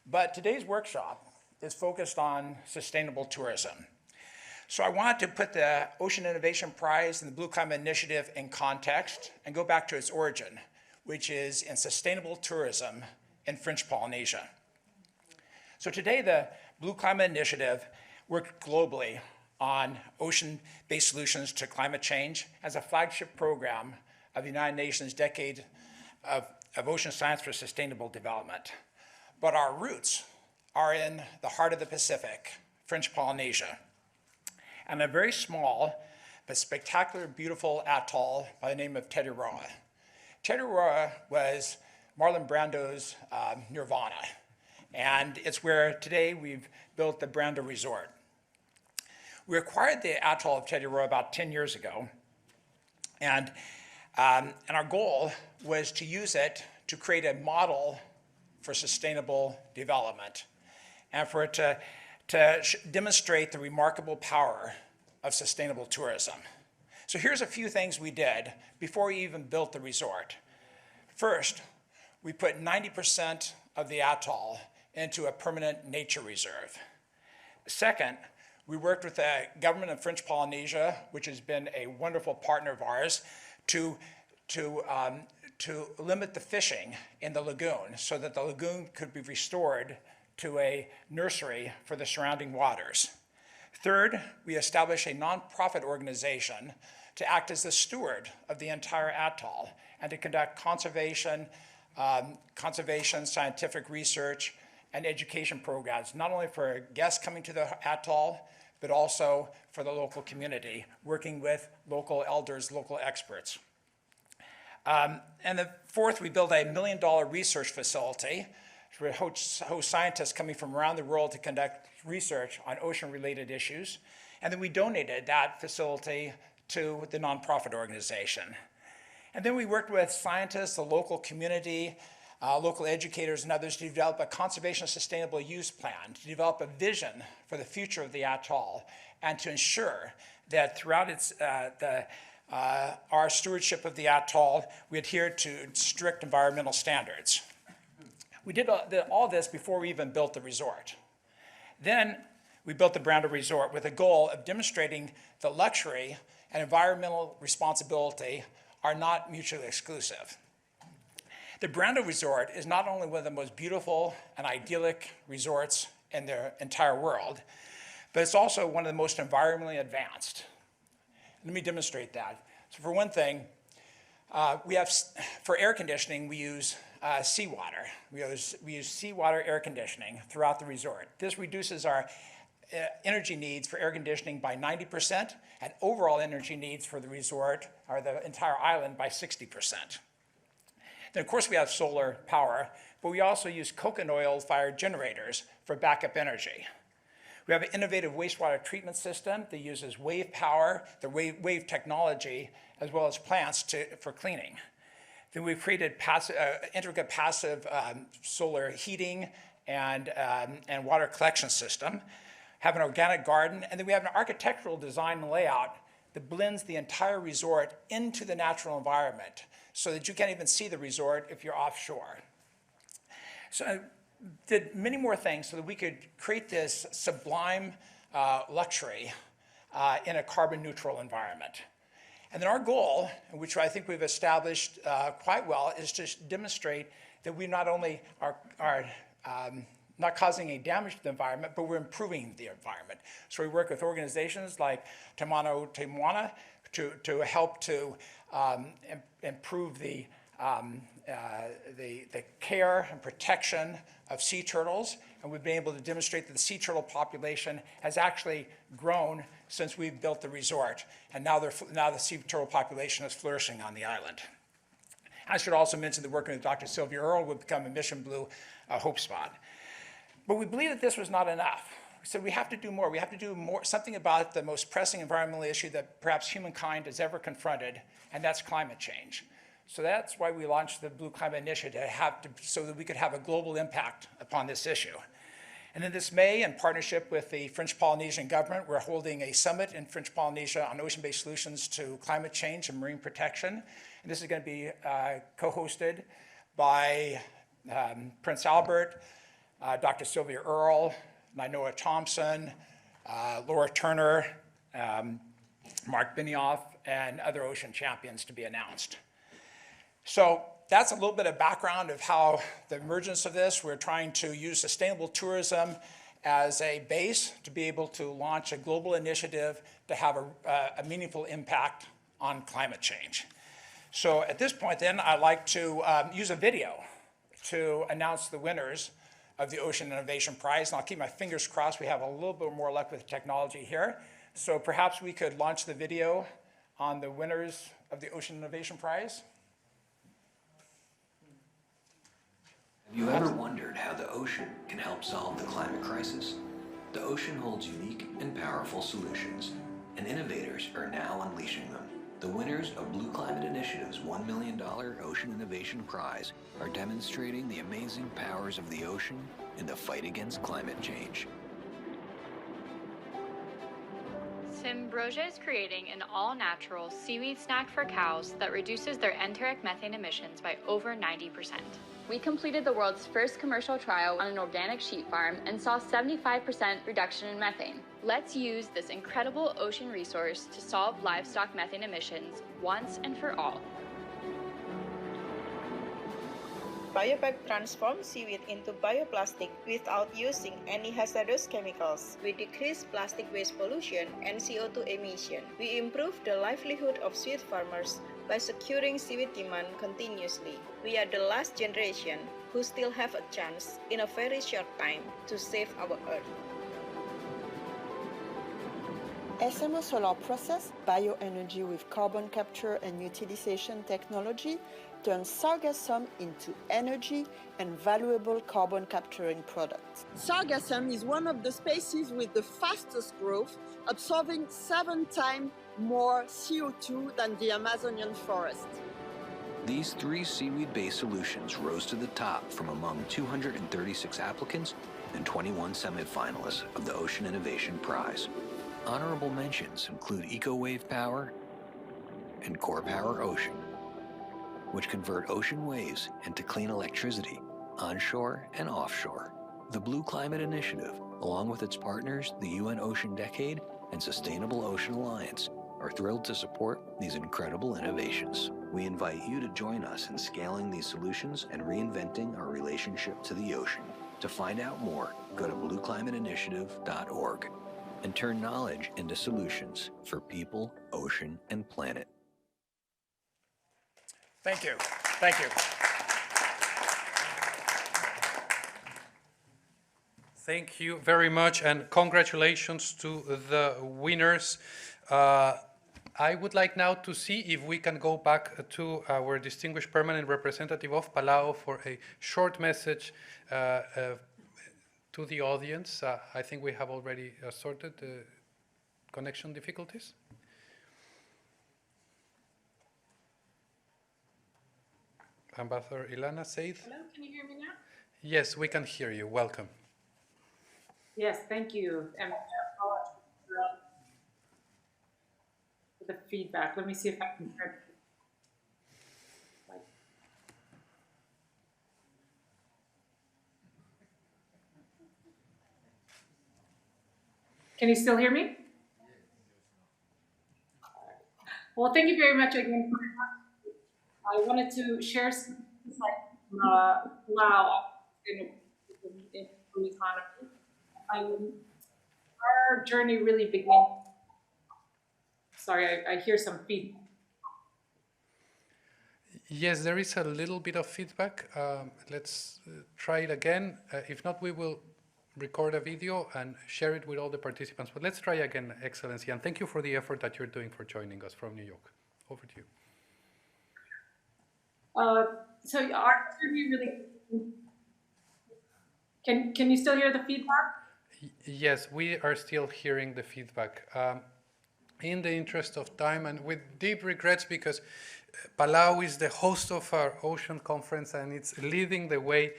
But today's workshop is focused on sustainable tourism. So I wanted to put the Ocean Innovation Prize and the Blue Climate Initiative in context and go back to its origin, which is in sustainable tourism in French Polynesia. So today the Blue Climate Initiative worked globally on ocean-based solutions to climate change as a flagship program of the United Nations Decade of Ocean Science for Sustainable Development. But our roots are in the heart of the Pacific, French Polynesia, and a very small but spectacular, beautiful atoll by the name of Tetiaroa. Tetiaroa was Marlon Brando's nirvana, and it's where today we've built the Brando Resort. We acquired the atoll of Tetiaroa about 10 years ago, and our goal was to use it to create a model for sustainable development and for it to demonstrate the remarkable power of sustainable tourism. So here's a few things we did before we even built the resort. First, we put 90% of the atoll into a permanent nature reserve. Second, we worked with the government of French Polynesia, which has been a wonderful partner of ours, to limit the fishing in the lagoon so that the lagoon could be restored to a nursery for the surrounding waters. Third, we established a nonprofit organization to act as the steward of the entire atoll and to conduct conservation, scientific research, and education programs, not only for guests coming to the atoll, but also for the local community, working with local elders, local experts. And the fourth, we built $1 million research facility to host scientists coming from around the world to conduct research on ocean-related issues. And then we donated that facility to the nonprofit organization. And then we worked with scientists, the local community, local educators and others to develop a conservation sustainable use plan, to develop a vision for the future of the atoll, and to ensure that throughout our stewardship of the atoll, we adhered to strict environmental standards. We did all this before we even built the resort. Then we built the Brando Resort with a goal of demonstrating that luxury and environmental responsibility are not mutually exclusive. The Brando Resort is not only one of the most beautiful and idyllic resorts in the entire world, but it's also one of the most environmentally advanced. Let me demonstrate that. So for one thing, for air conditioning, we use seawater. We use seawater air conditioning throughout the resort. This reduces our energy needs for air conditioning by 90% and overall energy needs for the resort or the entire island by 60%. Then of course we have solar power, but we also use coconut oil fired generators for backup energy. We have an innovative wastewater treatment system that uses wave power, the wave technology, as well as plants for cleaning. Then we've created intricate passive solar heating and water collection system, have an organic garden, and then we have an architectural design and layout that blends the entire resort into the natural environment so that you can't even see the resort if you're offshore. So I did many more things so that we could create this sublime luxury in a carbon neutral environment. And then our goal, which I think we've established quite well, is to demonstrate that we not only are not causing any damage to the environment, but we're improving the environment. So we work with organizations like Te Mana Te Moana to help to improve the care and protection of sea turtles, and we've been able to demonstrate that the sea turtle population has actually grown since we've built the resort, and now the sea turtle population is flourishing on the island. I should also mention that working with Dr. Sylvia Earle would become a Mission Blue Hope Spot. But we believe that this was not enough. So we have to do more. We have to do more, something about the most pressing environmental issue that perhaps humankind has ever confronted, and that's climate change. So that's why we launched the Blue Climate Initiative, so that we could have a global impact upon this issue. And in this May, in partnership with the French Polynesian government, we're holding a summit in French Polynesia on ocean-based solutions to climate change and marine protection. And this is going to be co-hosted by Prince Albert, Dr. Sylvia Earle, Nainoa Thompson, Laura Turner, Mark Benioff, and other ocean champions to be announced. So that's a little bit of background of how the emergence of this. We're trying to use sustainable tourism as a base to be able to launch a global initiative to have a meaningful impact on climate change. So at this point then, I'd like to use a video to announce the winners of the Ocean Innovation Prize. And I'll keep my fingers crossed. We have a little bit more luck with technology here. So perhaps we could launch the video on the winners of the Ocean Innovation Prize. Have you ever wondered how the ocean can help solve the climate crisis? The ocean holds unique and powerful solutions, and innovators are now unleashing them. The winners of Blue Climate Initiative's $1 million Ocean Innovation Prize are demonstrating the amazing powers of the ocean in the fight against climate change. Symbrosia is creating an all-natural seaweed snack for cows that reduces their enteric methane emissions by over 90%. We completed the world's first commercial trial on an organic sheep farm and saw 75% reduction in methane. Let's use this incredible ocean resource to solve livestock methane emissions once and for all. Biobag transforms seaweed into bioplastic without using any hazardous chemicals. We decrease plastic waste pollution and CO2 emission. We improve the livelihood of seaweed farmers by securing seaweed demand continuously. We are the last generation who still have a chance in a very short time to save our Earth. SMO Solar process bioenergy with carbon capture and utilization technology turns sargassum into energy and valuable carbon capturing products. Sargassum is one of the species with the fastest growth, absorbing 7 times more CO2 than the Amazonian forest. These 3 seaweed-based solutions rose to the top from among 236 applicants and 21 semi-finalists of the Ocean Innovation Prize. Honorable mentions include EcoWave Power and Core Power Ocean, which convert ocean waves into clean electricity, onshore and offshore. The Blue Climate Initiative, along with its partners, the UN Ocean Decade and Sustainable Ocean Alliance, are thrilled to support these incredible innovations. We invite you to join us in scaling these solutions and reinventing our relationship to the ocean. To find out more, go to blueclimateinitiative.org and turn knowledge into solutions for people, ocean, and planet. Thank you. Thank you. Thank you very much, and congratulations to the winners. I would like now to see if we can go back to our distinguished permanent representative of Palau for a short message to the audience. I think we have already sorted the connection difficulties. Ambassador Ilana, Seid. Hello, can you hear me now? Yes, we can hear you. Welcome. Yes, thank you. And for the feedback. Let me see if I can turn. Can you still hear me? Well, thank you very much again for I wanted to share some insight from Palau in the economy. Our journey really began. Sorry, I hear some feedback. Yes, there is a little bit of feedback. Let's try it again. If not, we will record a video and share it with all the participants. But let's try again, Excellency. And thank you for the effort that you're doing for joining us from New York. Over to you. So our journey really. Can you still hear the feedback? Yes, we are still hearing the feedback. In the interest of time and with deep regrets, because Palau is the host of our ocean conference and it's leading the way,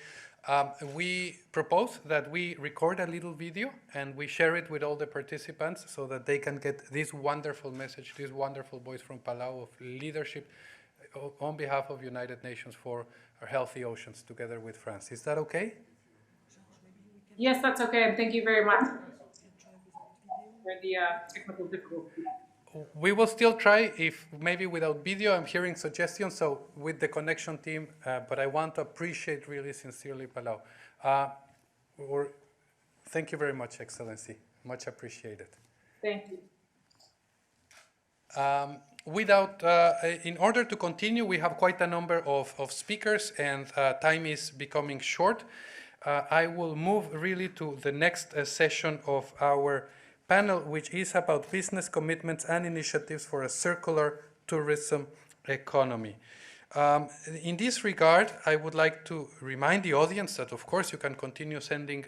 we propose that we record a little video and we share it with all the participants so that they can get this wonderful message, this wonderful voice from Palau of leadership on behalf of United Nations for our healthy oceans together with France. Is that okay? Yes, that's okay, and thank you very much for the technical difficulty. We will still try, if maybe without video. I'm hearing suggestions, so with the connection team, but I want to appreciate really sincerely Palau. Thank you very much, Excellency. Much appreciated. Thank you. In order to continue, we have quite a number of speakers and time is becoming short. I will move really to the next session of our panel, which is about business commitments and initiatives for a circular tourism economy. In this regard, I would like to remind the audience that, of course, you can continue sending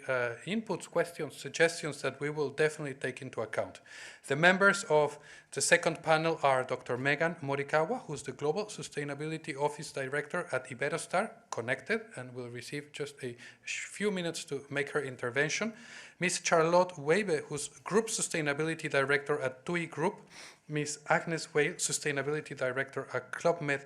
inputs, questions, suggestions that we will definitely take into account. The members of the second panel are Dr. Megan Morikawa, who's the Global Sustainability Office Director at Iberostar, connected, and will receive just a few minutes to make her intervention. Ms. Charlotte Wwiebe, who's Group Sustainability Director at TUI Group, Ms. Agnès Weil, Sustainability Director at ClubMed,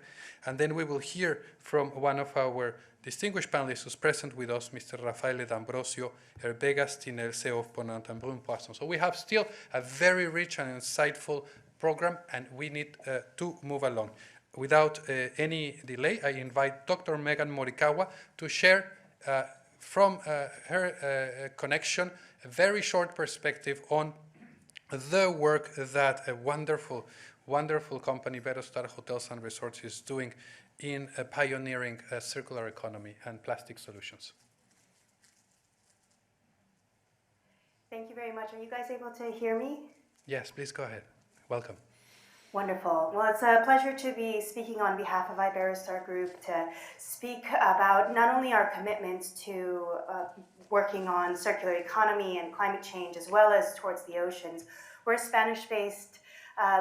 and then we will hear from one of our distinguished panelists who's present with us, Mr. Raffaele D'Ambrosio, Hervé Gastinel, CEO of Ponant and Brun Poisson. So we have still a very rich and insightful program, and we need to move along. Without any delay, I invite Dr. Megan Morikawa to share from her connection a very short perspective on the work that a wonderful, wonderful company, Iberostar Hotels and Resorts, is doing in pioneering a circular economy and plastic solutions. Thank you very much. Are you guys able to hear me? Yes, please go ahead. Welcome. Wonderful. Well, it's a pleasure to be speaking on behalf of Iberostar Group to speak about not only our commitments to working on circular economy and climate change, as well as towards the oceans. We're a Spanish-based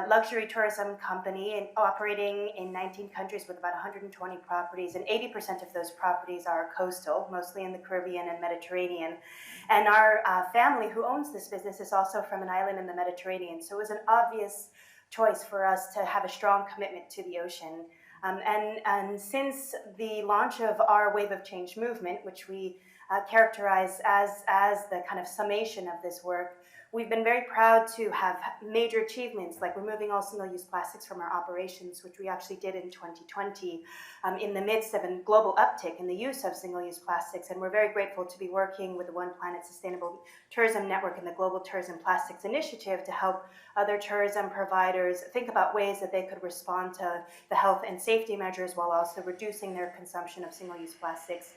luxury tourism company operating in 19 countries with about 120 properties, and 80% of those properties are coastal, mostly in the Caribbean and Mediterranean. And our family who owns this business is also from an island in the Mediterranean, so it was an obvious choice for us to have a strong commitment to the ocean. And since the launch of our Wave of Change movement, which we characterize as the kind of summation of this work, we've been very proud to have major achievements like removing all single-use plastics from our operations, which we actually did in 2020 in the midst of a global uptick in the use of single-use plastics. And we're very grateful to be working with the One Planet Sustainable Tourism Network and the Global Tourism Plastics Initiative to help other tourism providers think about ways that they could respond to the health and safety measures while also reducing their consumption of single-use plastics.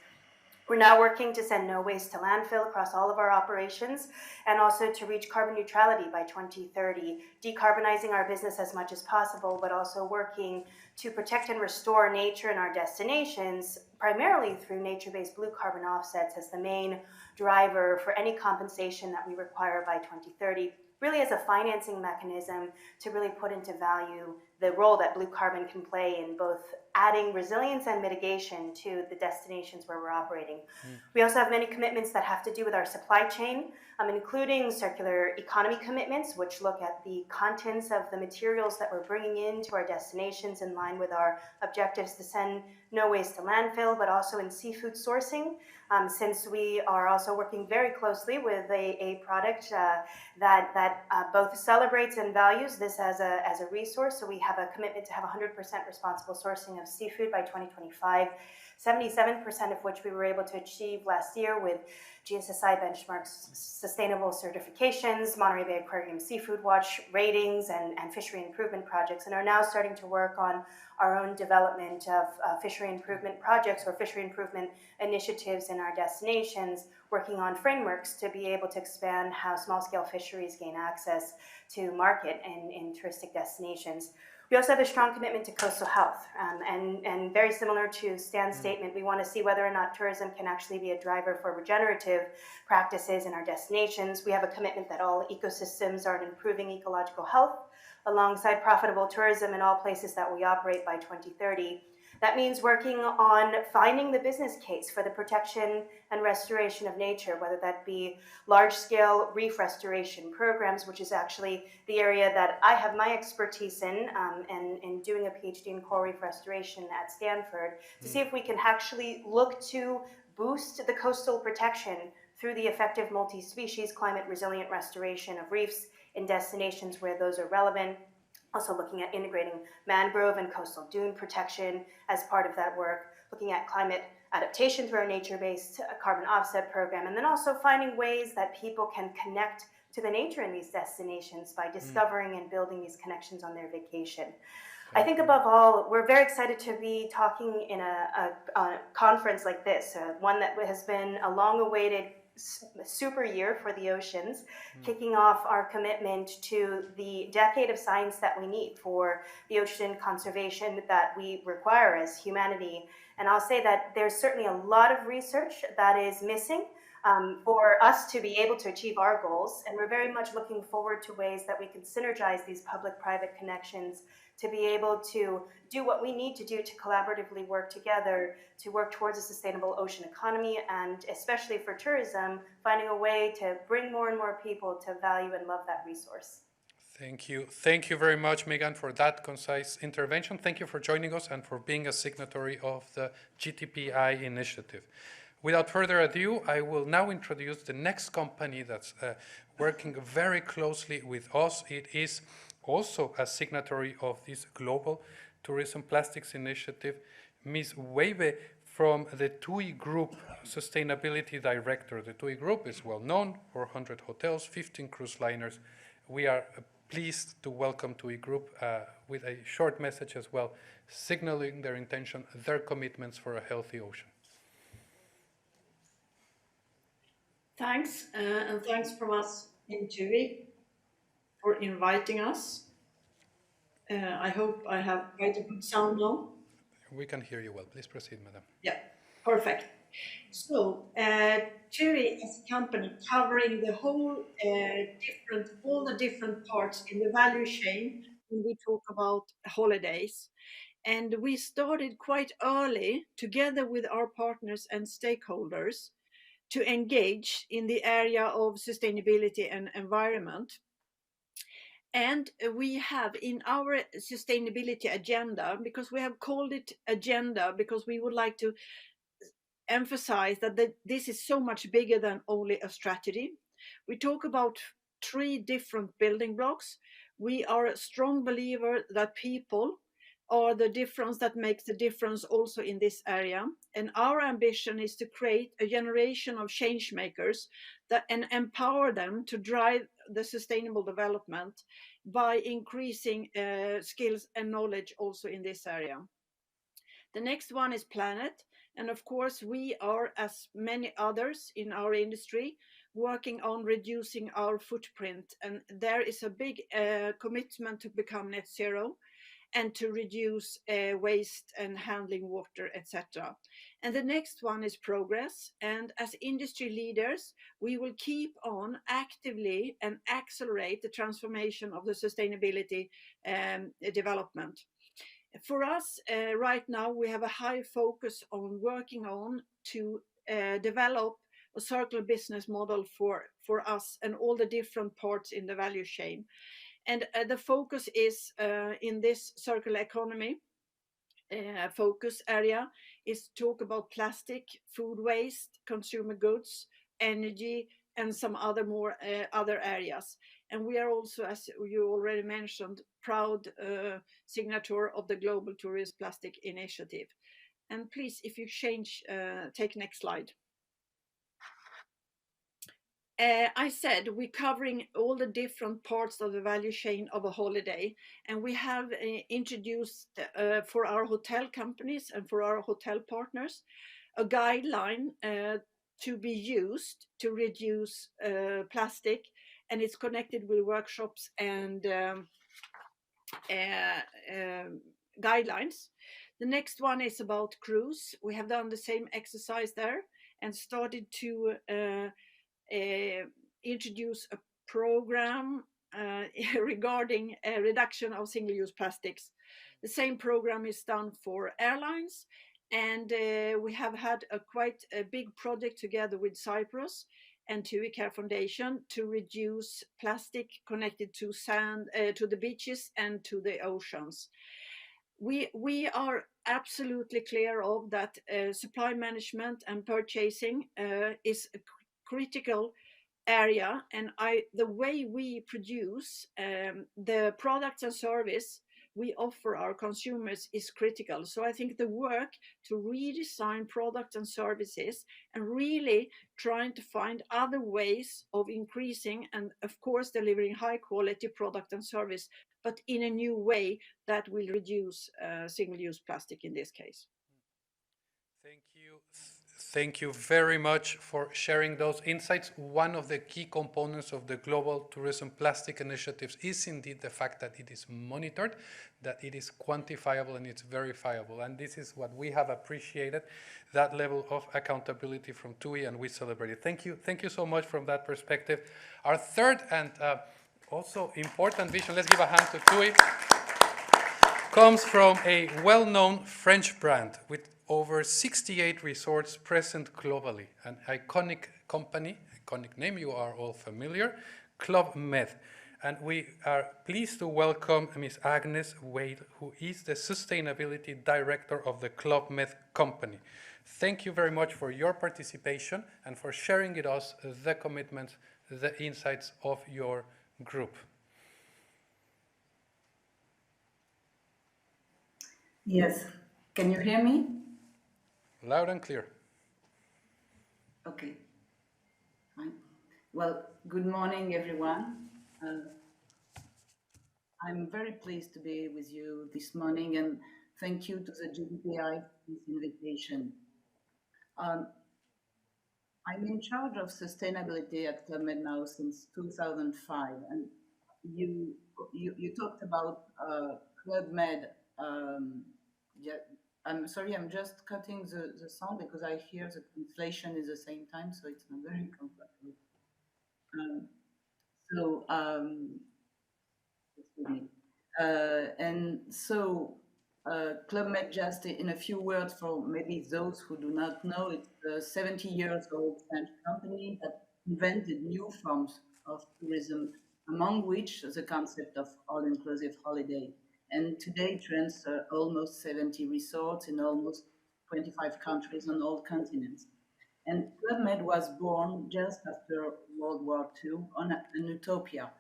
We're now working to send no waste to landfill across all of our operations and also to reach carbon neutrality by 2030, decarbonizing our business as much as possible, but also working to protect and restore nature in our destinations, primarily through nature-based blue carbon offsets as the main driver for any compensation that we require by 2030, really as a financing mechanism to really put into value the role that blue carbon can play in both adding resilience and mitigation to the destinations where we're operating. We also have many commitments that have to do with our supply chain, including circular economy commitments, which look at the contents of the materials that we're bringing into our destinations in line with our objectives to send no waste to landfill, but also in seafood sourcing, since we are also working very closely with a product that both celebrates and values this as a resource. So we have a commitment to have 100% responsible sourcing of seafood by 2025, 77% of which we were able to achieve last year with GSSI benchmarks, sustainable certifications, Monterey Bay Aquarium Seafood Watch ratings, and fishery improvement projects, and are now starting to work on our own development of fishery improvement projects or fishery improvement initiatives in our destinations, working on frameworks to be able to expand how small-scale fisheries gain access to market in touristic destinations. We also have a strong commitment to coastal health, and very similar to Stan's statement, we want to see whether or not tourism can actually be a driver for regenerative practices in our destinations. We have a commitment that all ecosystems are improving ecological health alongside profitable tourism in all places that we operate by 2030. That means working on finding the business case for the protection and restoration of nature, whether that be large-scale reef restoration programs, which is actually the area that I have my expertise in, and doing a PhD in coral reef restoration at Stanford, to see if we can actually look to boost the coastal protection through the effective multi-species climate resilient restoration of reefs in destinations where those are relevant. Also looking at integrating mangrove and coastal dune protection as part of that work, looking at climate adaptation through our nature-based carbon offset program, and then also finding ways that people can connect to the nature in these destinations by discovering and building these connections on their vacation. I think above all, we're very excited to be talking in a conference like this, one that has been a long-awaited super year for the oceans, kicking off our commitment to the decade of science that we need for the ocean conservation that we require as humanity. And I'll say that there's certainly a lot of research that is missing for us to be able to achieve our goals. And we're very much looking forward to ways that we can synergize these public-private connections to be able to do what we need to do to collaboratively work together to work towards a sustainable ocean economy, and especially for tourism, finding a way to bring more and more people to value and love that resource. Thank you. Thank you very much, Megan, for that concise intervention. Thank you for joining us and for being a signatory of the GTPI initiative. Without further ado, I will now introduce the next company that's working very closely with us. It is also a signatory of this Global Tourism Plastics Initiative, Ms. Wwiebe from the TUI Group, Sustainability Director. The TUI Group is well known, 400 hotels, 15 cruise liners. We are pleased to welcome TUI Group with a short message as well, signaling their intention, their commitments for a healthy ocean. Thanks, and thanks from us in TUI for inviting us. I hope I have quite a good sound now. We can hear you well. Please proceed, madam. Yeah, perfect. So, TUI is a company covering the whole all the different parts in the value chain when we talk about holidays. And we started quite early together with our partners and stakeholders to engage in the area of sustainability and environment. And we have in our sustainability agenda, because we have called it agenda, because we would like to emphasize that this is so much bigger than only a strategy. We talk about 3 different building blocks. We are a strong believer that people are the difference that makes the difference also in this area. And our ambition is to create a generation of change makers and empower them to drive the sustainable development by increasing skills and knowledge also in this area. The next one is planet. And of course, we are, as many others in our industry, working on reducing our footprint. And there is a big commitment to become net zero and to reduce waste and handling water, etc. And the next one is progress. And as industry leaders, we will keep on actively and accelerate the transformation of the sustainability development. For us, right now, we have a high focus on working on to develop a circular business model for us and all the different parts in the value chain. And the focus is in this circular economy focus area is to talk about plastic, food waste, consumer goods, energy, and some other areas. And we are also, as you already mentioned, proud signature of the Global Tourism Plastic Initiative. And please, if you take next slide. I said we're covering all the different parts of the value chain of a holiday, and we have introduced for our hotel companies and for our hotel partners a guideline to be used to reduce plastic, and it's connected with workshops and guidelines. The next one is about cruise. We have done the same exercise there and started to introduce a program regarding a reduction of single-use plastics. The same program is done for airlines, and we have had quite a big project together with Cyprus and TUI Care Foundation to reduce plastic connected to sand, to the beaches and to the oceans. We are absolutely clear of that supply management and purchasing is a critical area, and the way we produce the products and service we offer our consumers is critical. So I think the work to redesign products and services and really trying to find other ways of increasing and of course delivering high quality product and service, but in a new way that will reduce single-use plastic in this case. Thank you very much for sharing those insights. One of the key components of the Global Tourism Plastic Initiatives is indeed the fact that it is monitored, that it is quantifiable and it's verifiable. And this is what we have appreciated, that level of accountability from TUI, and we celebrate it. Thank you. Thank you so much from that perspective. Our third and also important vision, let's give a hand to TUI, comes from a well-known French brand with over 68 resorts present globally. An iconic company, iconic name, you are all familiar, ClubMed. And we are pleased to welcome Ms. Agnès Weil, who is the Sustainability Director of the ClubMed company. Thank you very much for your participation and for sharing with us the commitments, the insights of your group. Yes, can you hear me? Loud and clear. Okay, fine. Well, good morning, everyone. I'm very pleased to be with you this morning, and thank you to the GDPI for this invitation. I'm in charge of sustainability at ClubMed now since 2005, and you talked about ClubMed. Yeah, I'm sorry, I'm just cutting the sound because I hear the translation at the same time, so it's not very comfortable. Excuse me. ClubMed, just in a few words for maybe those who do not know, it's a 70 years old French company that invented new forms of tourism, among which the concept of all-inclusive holiday. And today trends almost 70 resorts in almost 25 countries on all continents. And ClubMed was born just after World War II on an utopia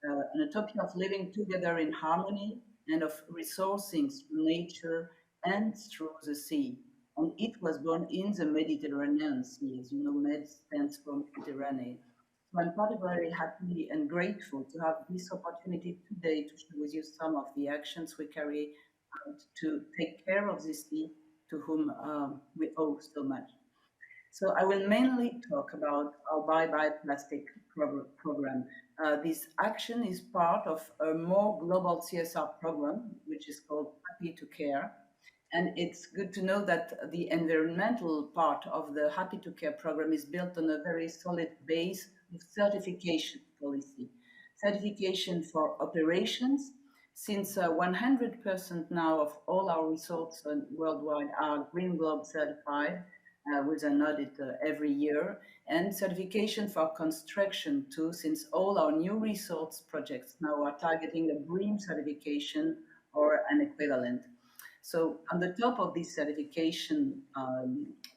of living together in harmony and of resourcing through nature and through the sea. And it was born in the Mediterranean Sea. As you know, Med stands for Mediterranean. So I'm particularly happy and grateful to have this opportunity today to share with you some of the actions we carry out to take care of the sea, to whom we owe so much. So I will mainly talk about our Bye-Bye Plastic program. This action is part of a more global CSR program, which is called Happy to Care. And it's good to know that the environmental part of the Happy to Care program is built on a very solid base of certification policy. Certification for operations, since 100% now of all our resorts worldwide are Green Globe certified, with an audit every year, and certification for construction too, since all our new resorts projects now are targeting a BREEAM certification or an equivalent. So on the top of this certification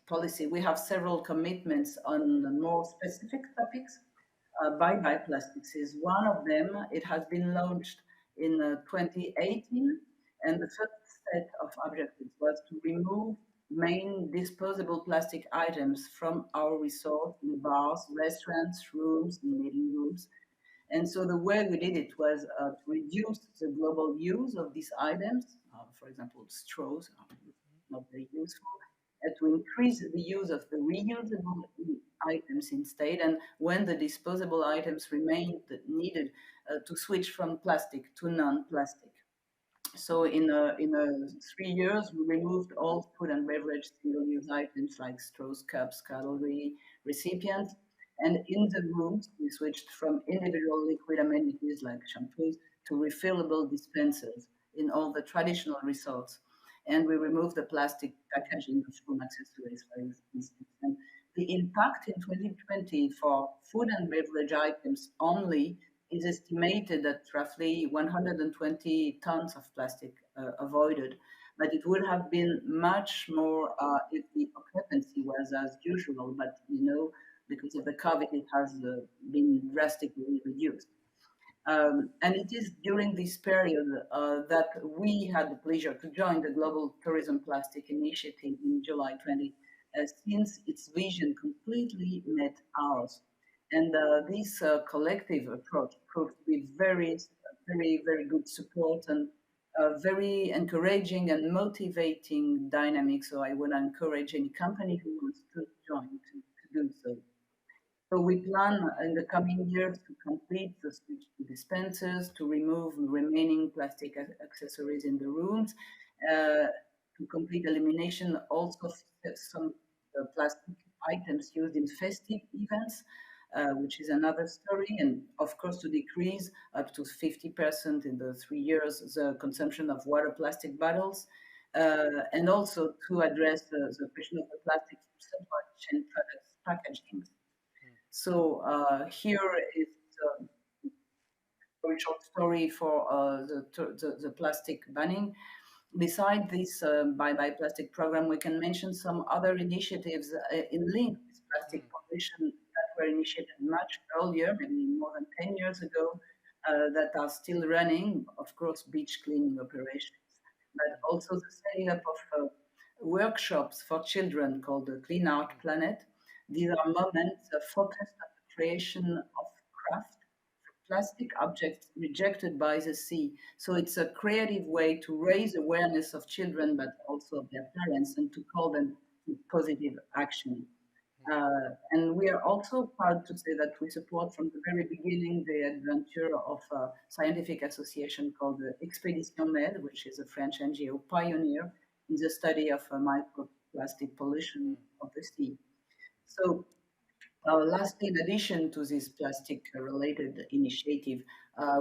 policy, we have several commitments on more specific topics. Bye-Bye Plastics is one of them. It has been launched in 2018, and the first set of objectives was to remove main disposable plastic items from our resort in bars, restaurants, rooms, and meeting rooms. And so the way we did it was to reduce the global use of these items, for example, straws, not very useful, to increase the use of the reusable items instead, and when the disposable items remained needed, to switch from plastic to non-plastic. So in 3 years, we removed all food and beverage single-use items like straws, cups, cutlery, recipients. And in the rooms, we switched from individual liquid amenities like shampoos to refillable dispensers in all the traditional resorts. And we removed the plastic packaging of room accessories, for instance. And the impact in 2020 for food and beverage items only is estimated at roughly 120 tons of plastic avoided, but it would have been much more if the occupancy was as usual, but you know, because of the COVID, it has been drastically reduced. And it is during this period that we had the pleasure to join the Global Tourism Plastic Initiative in July 20, since its vision completely met ours. And this collective approach proved to be very, very, very good support and a very encouraging and motivating dynamic. So I would encourage any company who wants to join to do so. So we plan in the coming years to complete the switch to dispensers, to remove remaining plastic accessories in the rooms, to complete elimination also of some plastic items used in festive events, which is another story, and of course to decrease up to 50% in the 3 years the consumption of water plastic bottles, and also to address the question of the plastic supply chain products packaging. So here is a very short story for the plastic banning. Besides this Bye-Bye Plastic program, we can mention some other initiatives in link with plastic pollution that were initiated much earlier, maybe more than 10 years ago, that are still running, of course, beach cleaning operations, but also the setting up of workshops for children called the Clean Art Planet. These are moments focused on the creation of craft plastic objects rejected by the sea. So it's a creative way to raise awareness of children, but also of their parents, and to call them to positive action. And we are also proud to say that we support from the very beginning the adventure of a scientific association called the Expedition Med, which is a French NGO pioneer in the study of microplastic pollution of the sea. So lastly, in addition to this plastic-related initiative,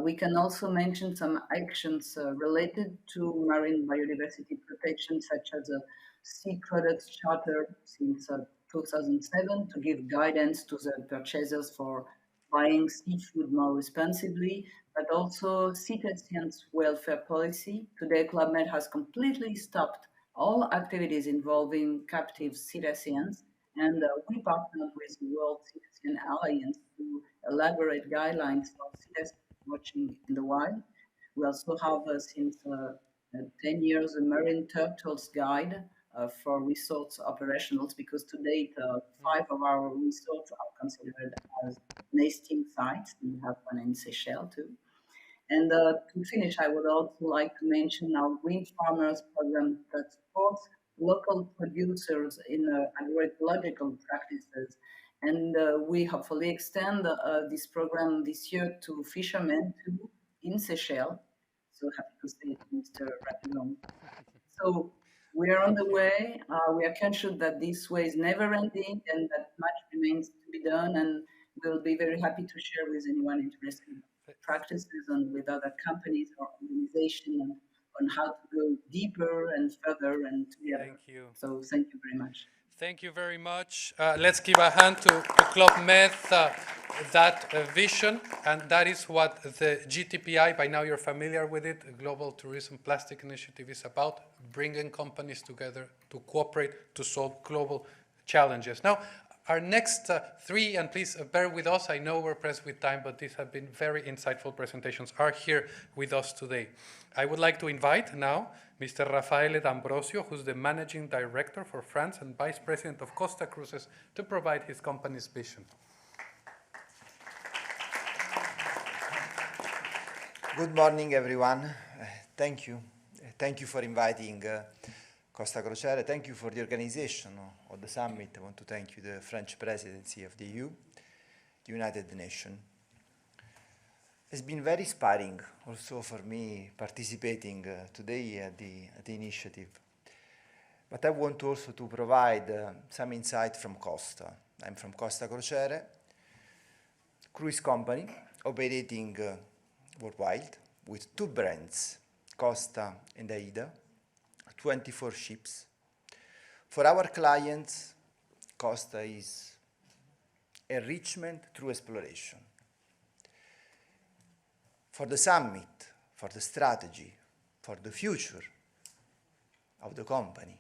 we can also mention some actions related to marine biodiversity protection, such as a Sea Products Charter since 2007 to give guidance to the purchasers for buying seafood more responsibly, but also citizens' welfare policy. Today, ClubMed has completely stopped all activities involving captive cetaceans, and we partnered with the World Cetacean Alliance to elaborate guidelines for cetacean watching in the wild. We also have, since 10 years, a Marine Turtles Guide for resorts operationals, because to date, 5 of our resorts are considered as nesting sites. We have one in Seychelles too. And to finish, I would also like to mention our Green Farmers program that supports local producers in agroecological practices. And we hopefully extend this program this year to fishermen too in Seychelles. So happy to say it, Mr. Radegonde. So we are on the way. We are conscious that this way is never ending and that much remains to be done. And we'll be very happy to share with anyone interested in practices and with other companies or organizations on how to go deeper and further and together. Thank you. So thank you very much. Thank you very much. Let's give a hand to ClubMed, that vision, and that is what the GTPI, by now you're familiar with it, Global Tourism Plastic Initiative, is about, bringing companies together to cooperate to solve global challenges. Now, our next 3, and please bear with us, I know we're pressed with time, but these have been very insightful presentations, are here with us today. I would like to invite now Mr. Raffaele D'Ambrosio, who's the Managing Director for France and Vice President of Costa Cruises, to provide his company's vision. Good morning, everyone. Thank you. Thank you for inviting Costa Crociere. Thank you for the organization of the summit. I want to thank you, the French presidency of the EU, the United Nations. It's been very inspiring also for me participating today at the initiative. But I want also to provide some insight from Costa. I'm from Costa Crociere, cruise company operating worldwide with 2 brands, Costa and Aida, 24 ships. For our clients, Costa is enrichment through exploration. For the summit, for the strategy, for the future of the company,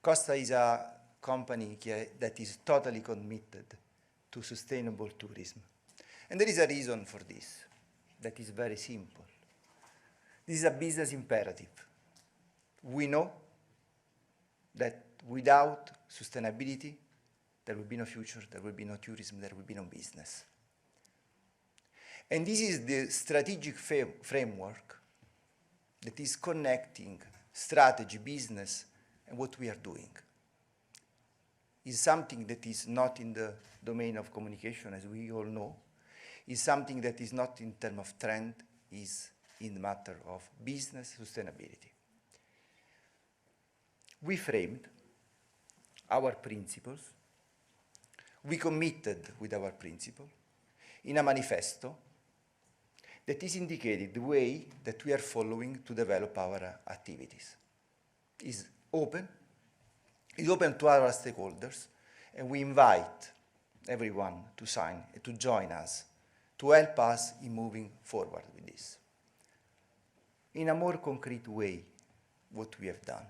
Costa is a company that is totally committed to sustainable tourism. And there is a reason for this, that is very simple. This is a business imperative. We know that without sustainability, there will be no future, there will be no tourism, there will be no business. And this is the strategic framework that is connecting strategy, business, and what we are doing. Is something that is not in the domain of communication, as we all know, is something that is not in terms of trend, is in the matter of business sustainability. We framed our principles, we committed with our principle in a manifesto that is indicated the way that we are following to develop our activities. Is open to our stakeholders, and we invite everyone to sign and to join us, to help us in moving forward with this. In a more concrete way, what we have done.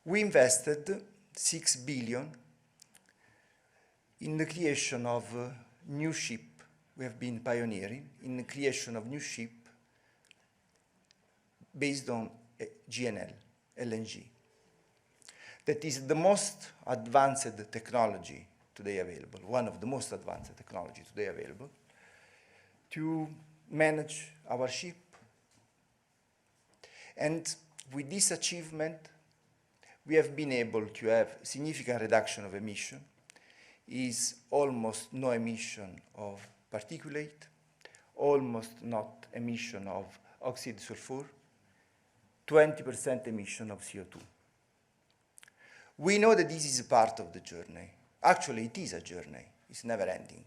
We invested 6 billion in the creation of new ship. We have been pioneering in the creation of new ship based on GNL, LNG. That is the most advanced technology today available, one of the most advanced technology today available, to manage our ship. And with this achievement, we have been able to have significant reduction of emission, is almost no emission of particulate, almost not emission of oxide sulfur, 20% emission of CO2. We know that this is a part of the journey. Actually, it is a journey. It's never ending.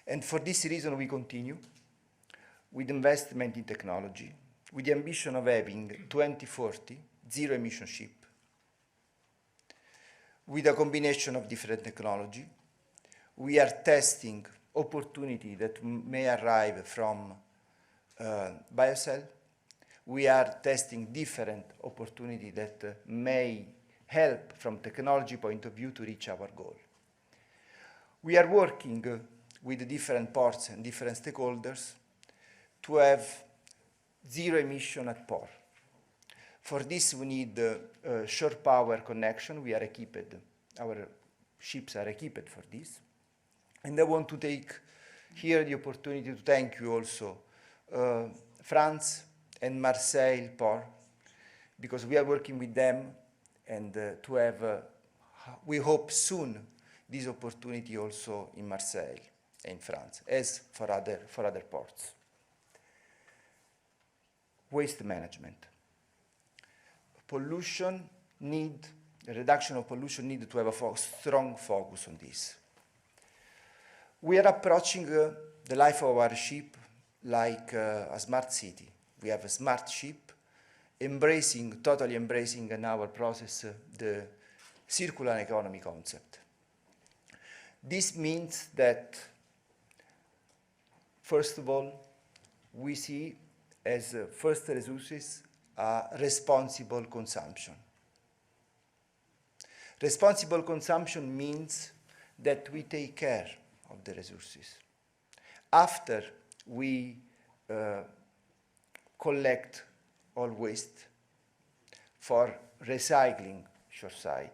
And for this reason, we continue with investment in technology, with the ambition of having 2040 zero-emission ship, with a combination of different technology. We are testing opportunity that may arrive from biocell. We are testing different opportunity that may help from technology point of view to reach our goal. We are working with different parts and different stakeholders to have zero emission at port. For this, we need shore power connection. We are equipped, our ships are equipped for this. And I want to take here the opportunity to thank you also, France and Marseille port, because we are working with them and to have, we hope soon, this opportunity also in Marseille and in France, as for other ports. Waste management. Pollution need, the reduction of pollution need to have a strong focus on this. We are approaching the life of our ship like a smart city. We have a smart ship, totally embracing in our process the circular economy concept. This means that, first of all, we see as first resources responsible consumption. Responsible consumption means that we take care of the resources. After we collect all waste for recycling shoreside,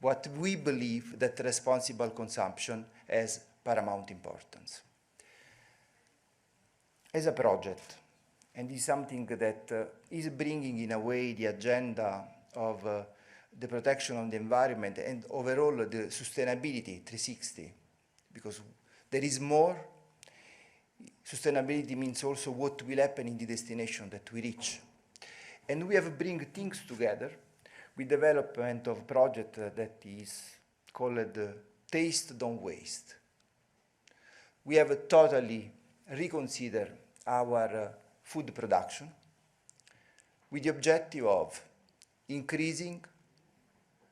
what we believe that responsible consumption has paramount importance. As a project, and is something that is bringing in a way the agenda of the protection of the environment and overall the sustainability 360, because there is more. Sustainability means also what will happen in the destination that we reach. And we have bring things together with development of project that is called Taste Don't Waste. We have totally reconsidered our food production with the objective of increasing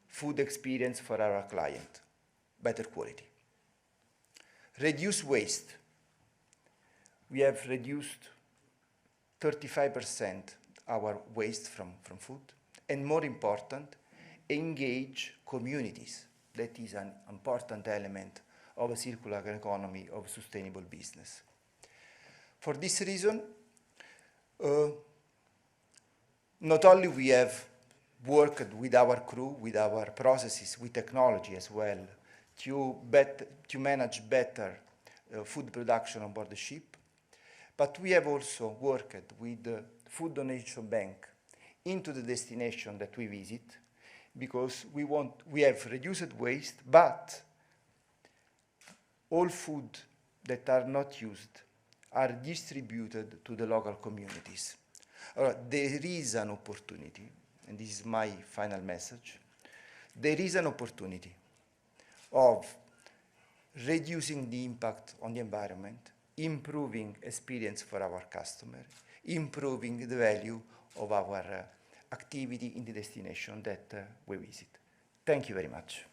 food experience for our client, better quality. Reduce waste. We have reduced 35% our waste from food, and more important, engage communities. That is an important element of a circular economy, of sustainable business. For this reason, not only we have worked with our crew, with our processes, with technology as well, to manage better food production on board the ship, but we have also worked with food donation bank into the destination that we visit, because we have reduced waste, but all food that are not used are distributed to the local communities. There is an opportunity, and this is my final message, there is an opportunity of reducing the impact on the environment, improving experience for our customer, improving the value of our activity in the destination that we visit. Thank you very much.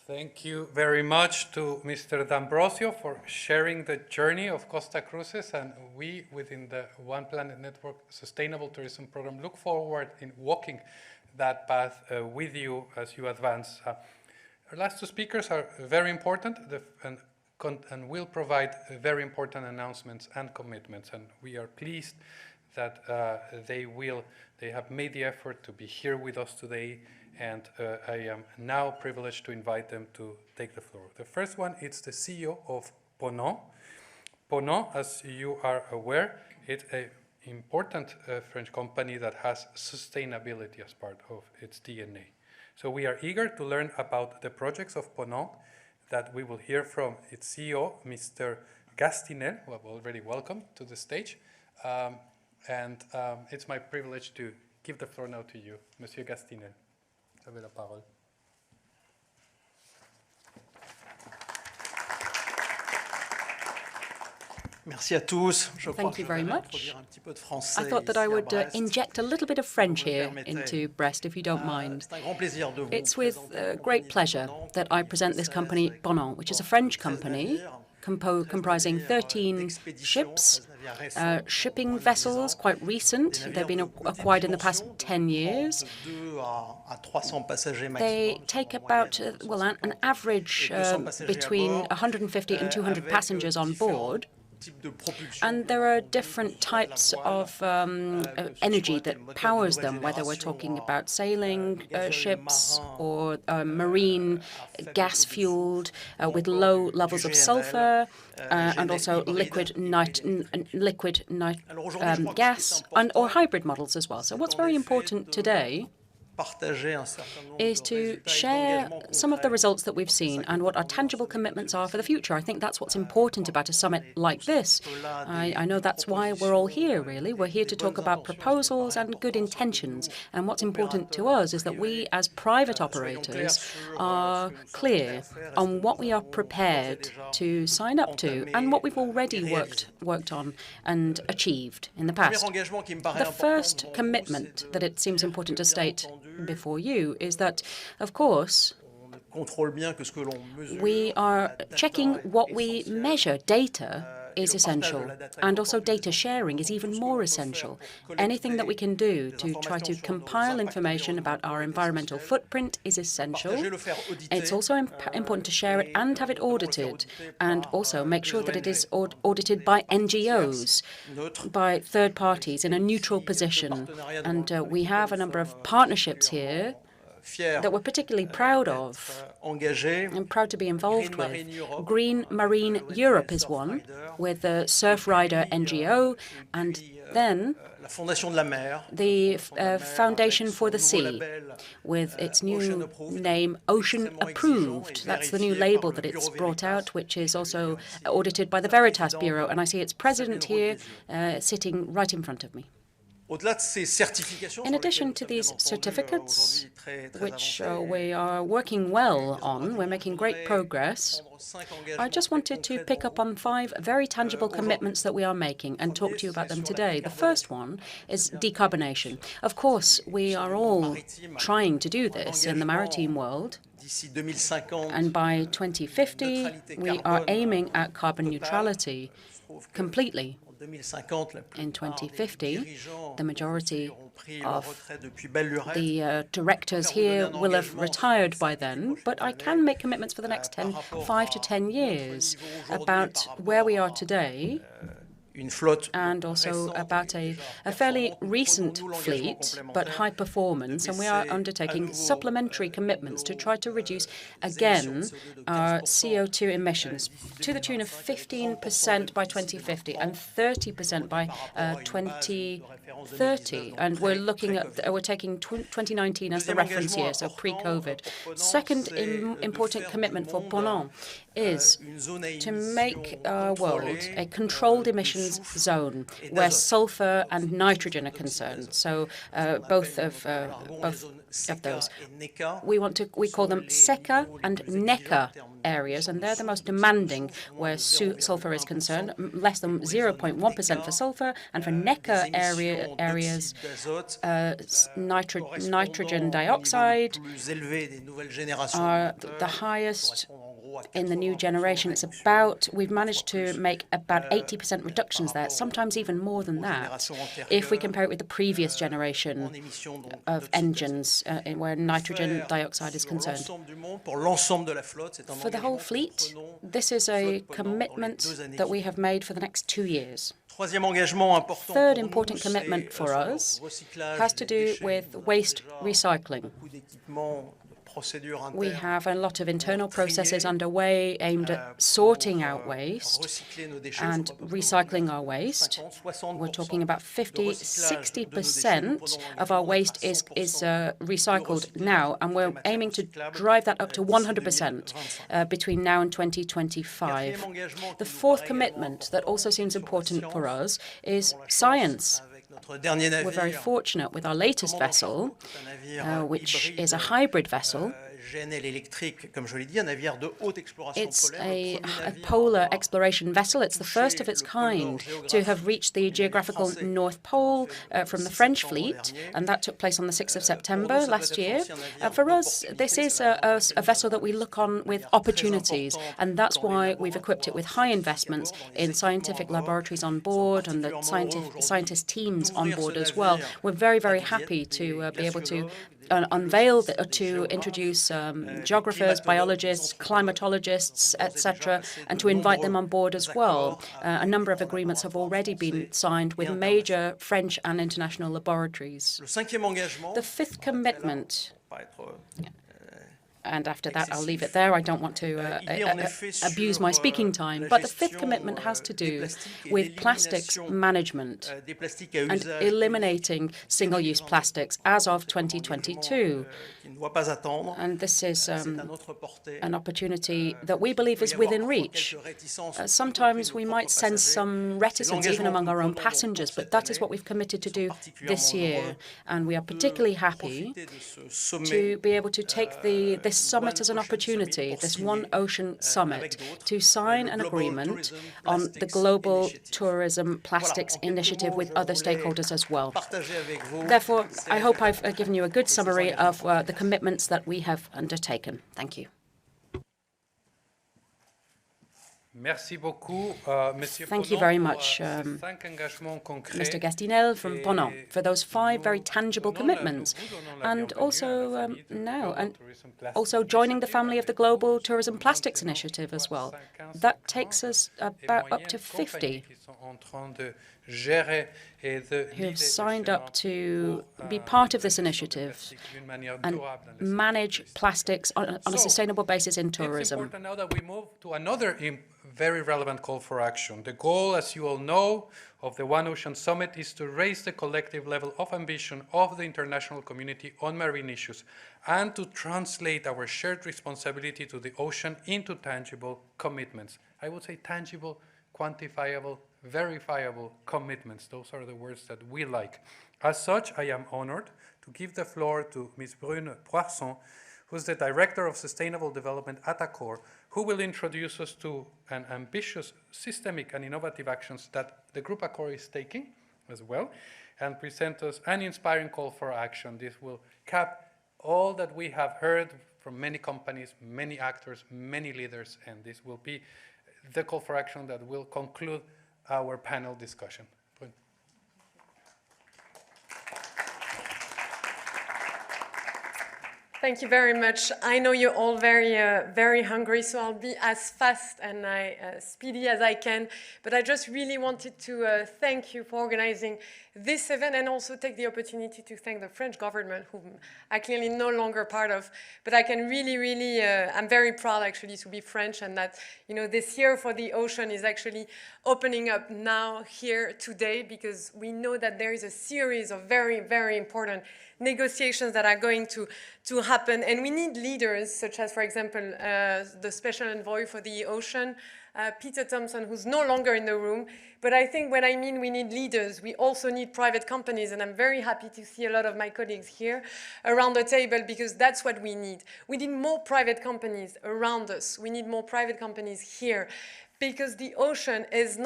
Thank you very much to Mr. D'Ambrosio for sharing the journey of Costa Cruces, and we within the One Planet Network Sustainable Tourism Program look forward in walking that path with you as you advance. Our last two speakers are very important and will provide very important announcements and commitments, and we are pleased that they have made the effort to be here with us today, and I am now privileged to invite them to take the floor. The first one is the CEO of Ponant. Ponant, as you are aware, it's an important French company that has sustainability as part of its DNA. So we are eager to learn about the projects of Ponant that we will hear from its CEO, Mr. Gastinel, who I've already welcomed to the stage. It's my privilege to give the floor now to you, Monsieur Gastinel. Vous avez la parole. Merci à tous. Thank you very much. I thought that I would inject a little bit of French here into Brest, if you don't mind. It's with great pleasure that I present this company, Ponant, which is a French company comprising 13 ships, shipping vessels, quite recent. They've been acquired in the past 10 years. They take about, an average between 150 and 200 passengers on board. And there are different types of energy that powers them, whether we're talking about sailing ships or marine gas-fueled with low levels of sulfur, and also liquid gas, or hybrid models as well. So what's very important today is to share some of the results that we've seen and what our tangible commitments are for the future. I think that's what's important about a summit like this. I know that's why we're all here, really. We're here to talk about proposals and good intentions. And what's important to us is that we, as private operators, are clear on what we are prepared to sign up to and what we've already worked on and achieved in the past. The first commitment that it seems important to state before you is that, of course, we are checking what we measure. Data is essential, and also data sharing is even more essential. Anything that we can do to try to compile information about our environmental footprint is essential. It's also important to share it and have it audited, and also make sure that it is audited by NGOs, by third parties in a neutral position. And we have a number of partnerships here that we're particularly proud of and proud to be involved with. Green Marine Europe is one, with the Surfrider NGO, and then the Foundation for the Sea, with its new name, Ocean Approved. That's the new label that it's brought out, which is also audited by the Veritas Bureau, and I see its president here sitting right in front of me. In addition to these certificates, which we are working well on, we're making great progress, I just wanted to pick up on 5 very tangible commitments that we are making and talk to you about them today. The first one is decarbonation. Of course, we are all trying to do this in the maritime world. And by 2050, we are aiming at carbon neutrality completely. In 2050, the majority of the directors here will have retired by then, but I can make commitments for the next 5 to 10 years about where we are today. and also about a fairly recent fleet, but high performance, and we are undertaking supplementary commitments to try to reduce, again, our CO2 emissions to the tune of 15% by 2050 and 30% by 2030. And we're taking 2019 as the reference year, so pre-COVID. Second important commitment for Ponant is to make our world a controlled emissions zone where sulfur and nitrogen are concerned. So both of those. We call them SECA and NECA areas, and they're the most demanding where sulfur is concerned, less than 0.1% for sulfur, and for NECA areas, nitrogen dioxide are the highest in the new generation. We've managed to make about 80% reductions there, sometimes even more than that, if we compare it with the previous generation of engines where nitrogen dioxide is concerned. For the whole fleet, this is a commitment that we have made for the next 2 years. Third important commitment for us has to do with waste recycling. We have a lot of internal processes underway aimed at sorting out waste and recycling our waste. We're talking about 50–60% of our waste is recycled now, and we're aiming to drive that up to 100% between now and 2025. The fourth commitment that also seems important for us is science. We're very fortunate with our latest vessel, which is a hybrid vessel. It's a polar exploration vessel. It's the first of its kind to have reached the geographical North Pole from the French fleet, and that took place on the 6th of September last year. For us, this is a vessel that we look on with opportunities, and that's why we've equipped it with high investments in scientific laboratories on board and the scientist teams on board as well. We're very, very happy to be able to to introduce geographers, biologists, climatologists, etc., and to invite them on board as well. A number of agreements have already been signed with major French and international laboratories. The fifth commitment, and after that I'll leave it there, I don't want to abuse my speaking time, but the fifth commitment has to do with plastics management and eliminating single-use plastics as of 2022. And this is an opportunity that we believe is within reach. Sometimes we might sense some reticence even among our own passengers, but that is what we've committed to do this year. And we are particularly happy to be able to take this summit as an opportunity, this One Ocean Summit, to sign an agreement on the Global Tourism Plastics Initiative with other stakeholders as well. Therefore, I hope I've given you a good summary of the commitments that we have undertaken. Thank you. Thank you very much, Mr. Gastinel from Ponant, for those 5 very tangible commitments, and also also joining the family of the Global Tourism Plastics Initiative as well. That takes us about up to 50 who have signed up to be part of this initiative and manage plastics on a sustainable basis in tourism. It's important now that we move to another very relevant call for action. The goal, as you all know, of the One Ocean Summit is to raise the collective level of ambition of the international community on marine issues and to translate our shared responsibility to the ocean into tangible commitments. I would say tangible, quantifiable, verifiable commitments. Those are the words that we like. As such, I am honored to give the floor to Ms. Brune Poisson, who's the Director of Sustainable Development at Accor, who will introduce us to an ambitious, systemic and innovative actions that the Group Accor is taking as well, and present us an inspiring call for action. This will cap all that we have heard from many companies, many actors, many leaders, and this will be the call for action that will conclude our panel discussion. Thank you very much. I know you're all very hungry, so I'll be as fast and speedy as I can. But I just really wanted to thank you for organizing this event and also take the opportunity to thank the French government, whom I'm clearly no longer part of. But I can really, I'm very proud actually to be French, and that, you know, this year for the ocean is actually opening up now here today, because we know that there is a series of very important negotiations that are going to happen, and we need leaders such as, for example, the Special Envoy for the Ocean, Peter Thompson, who's no longer in the room. But I think when I mean we need leaders, we also need private companies, and I'm very happy to see a lot of my colleagues here around the table, because that's what we need. We need more private companies around us. We need more private companies here, because the ocean is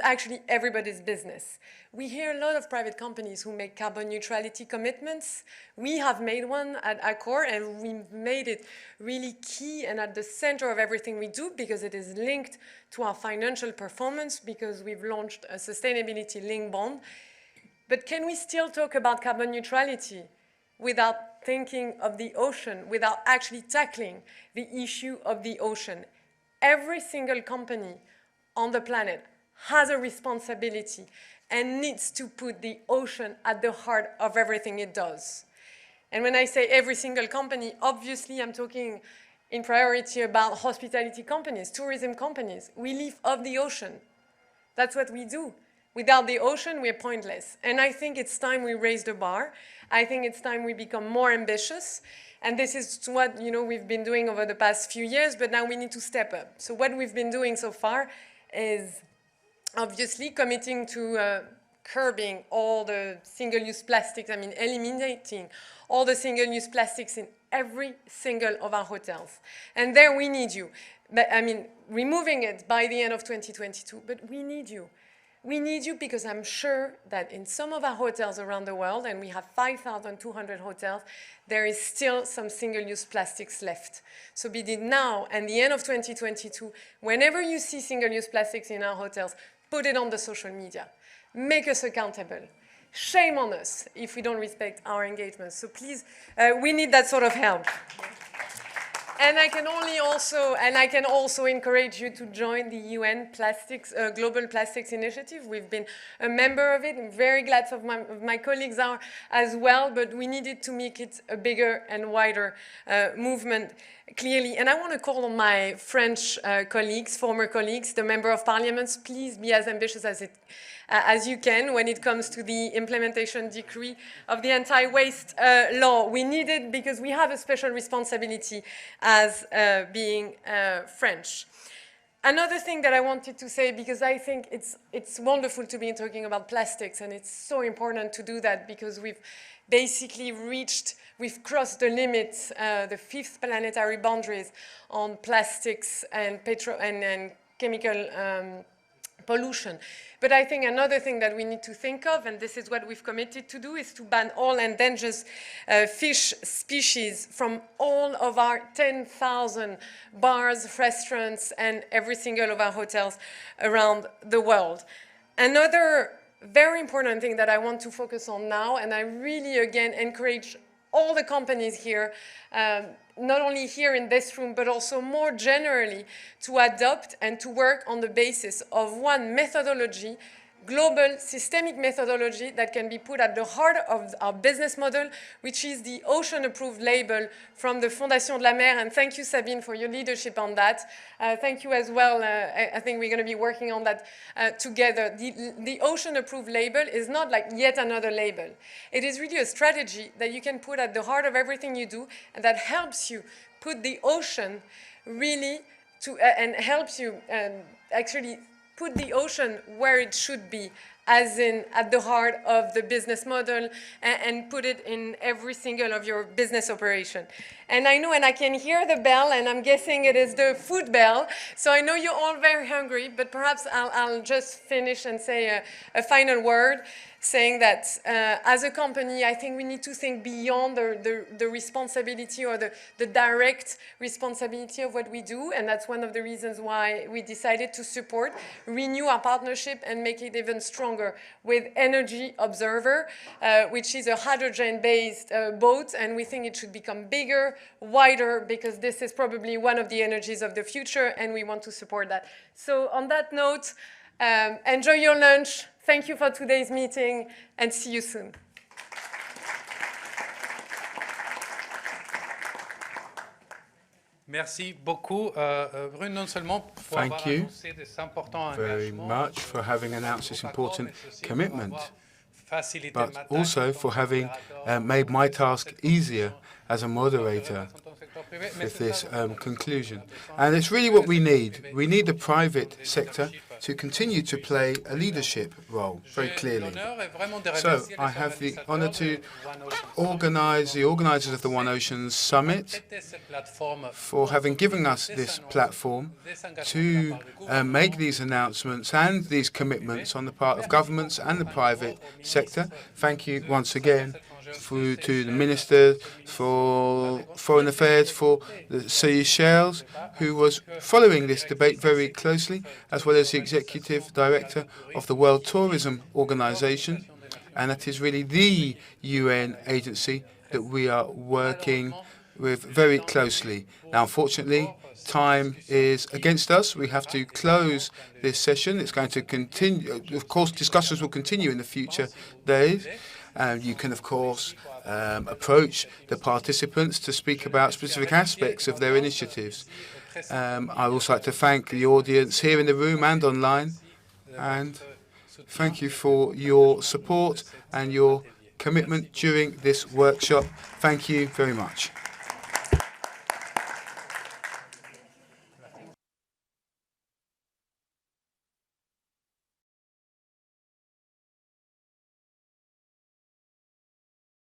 actually everybody's business. We hear a lot of private companies who make carbon neutrality commitments. We have made one at Accor, and we made it really key and at the center of everything we do, because it is linked to our financial performance, because we've launched a sustainability-linked bond. But can we still talk about carbon neutrality without thinking of the ocean, without actually tackling the issue of the ocean? Every single company on the planet has a responsibility and needs to put the ocean at the heart of everything it does. And when I say every single company, obviously I'm talking in priority about hospitality companies, tourism companies. We live off the ocean. That's what we do. Without the ocean, we're pointless. And I think it's time we raise the bar. I think it's time we become more ambitious. And this is what, you know, we've been doing over the past few years, but now we need to step up. So what we've been doing so far is obviously committing to curbing all the single-use plastics, eliminating all the single-use plastics in every single of our hotels. And there we need you. Removing it by the end of 2022, but we need you. We need you because I'm sure that in some of our hotels around the world, and we have 5,200 hotels, there is still some single-use plastics left. So between now and the end of 2022, whenever you see single-use plastics in our hotels, put it on the social media. Make us accountable. Shame on us if we don't respect our engagements. So please, we need that sort of help. And I can also encourage you to join the UN Global Plastics Initiative. We've been a member of it. I'm very glad some of my colleagues are as well, but we needed to make it a bigger and wider movement, clearly. And I want to call on my French colleagues, former colleagues, the Member of Parliaments, please be as ambitious as you can when it comes to the implementation decree of the anti-waste law. We need it because we have a special responsibility as being French. Another thing that I wanted to say, because I think it's wonderful to be talking about plastics, and it's so important to do that because we've basically we've crossed the limits, the 5th planetary boundaries on plastics and chemical pollution. But I think another thing that we need to think of, and this is what we've committed to do, is to ban all endangered fish species from all of our 10,000 bars, restaurants, and every single of our hotels around the world. Another very important thing that I want to focus on now, and I really, again, encourage all the companies here, not only here in this room, but also more generally, to adopt and to work on the basis of one methodology, global systemic methodology that can be put at the heart of our business model, which is the ocean-approved label from the Fondation de la Mer. And thank you, Sabine, for your leadership on that. Thank you as well. I think we're going to be working on that together. The ocean-approved label is not like yet another label. It is really a strategy that you can put at the heart of everything you do, and that helps you put the ocean really and helps you actually put the ocean where it should be, as in at the heart of the business model, and put it in every single of your business operation. And I know, and I can hear the bell, and I'm guessing it is the food bell, so I know you're all very hungry, but perhaps I'll just finish and say a final word, saying that as a company, I think we need to think beyond the responsibility or the direct responsibility of what we do, and that's one of the reasons why we decided to renew our partnership and make it even stronger stronger with Energy Observer, which is a hydrogen-based boat, and we think it should become bigger, wider, because this is probably one of the energies of the future, and we want to support that. So on that note, enjoy your lunch. Thank you for today's meeting, and see you soon. Merci beaucoup, Brune, non seulement pour avoir annoncé des importants engagements, very much for having announced this important commitment, but also for having made my task easier as a moderator with this conclusion. And it's really what we need. We need the private sector to continue to play a leadership role, very clearly. So I have the honor to organize the organizers of the One Oceans Summit for having given us this platform to make these announcements and these commitments on the part of governments and the private sector. Thank you once again to the Minister for Foreign Affairs for the Seychelles, who was following this debate very closely, as well as the Executive Director of the World Tourism Organization. And that is really the UN agency that we are working with very closely. Now, unfortunately, time is against us. We have to close this session. It's going to continue. Of course, discussions will continue in the future days. You can, of course, approach the participants to speak about specific aspects of their initiatives. I would also like to thank the audience here in the room and online. And thank you for your support and your commitment during this workshop. Thank you very much.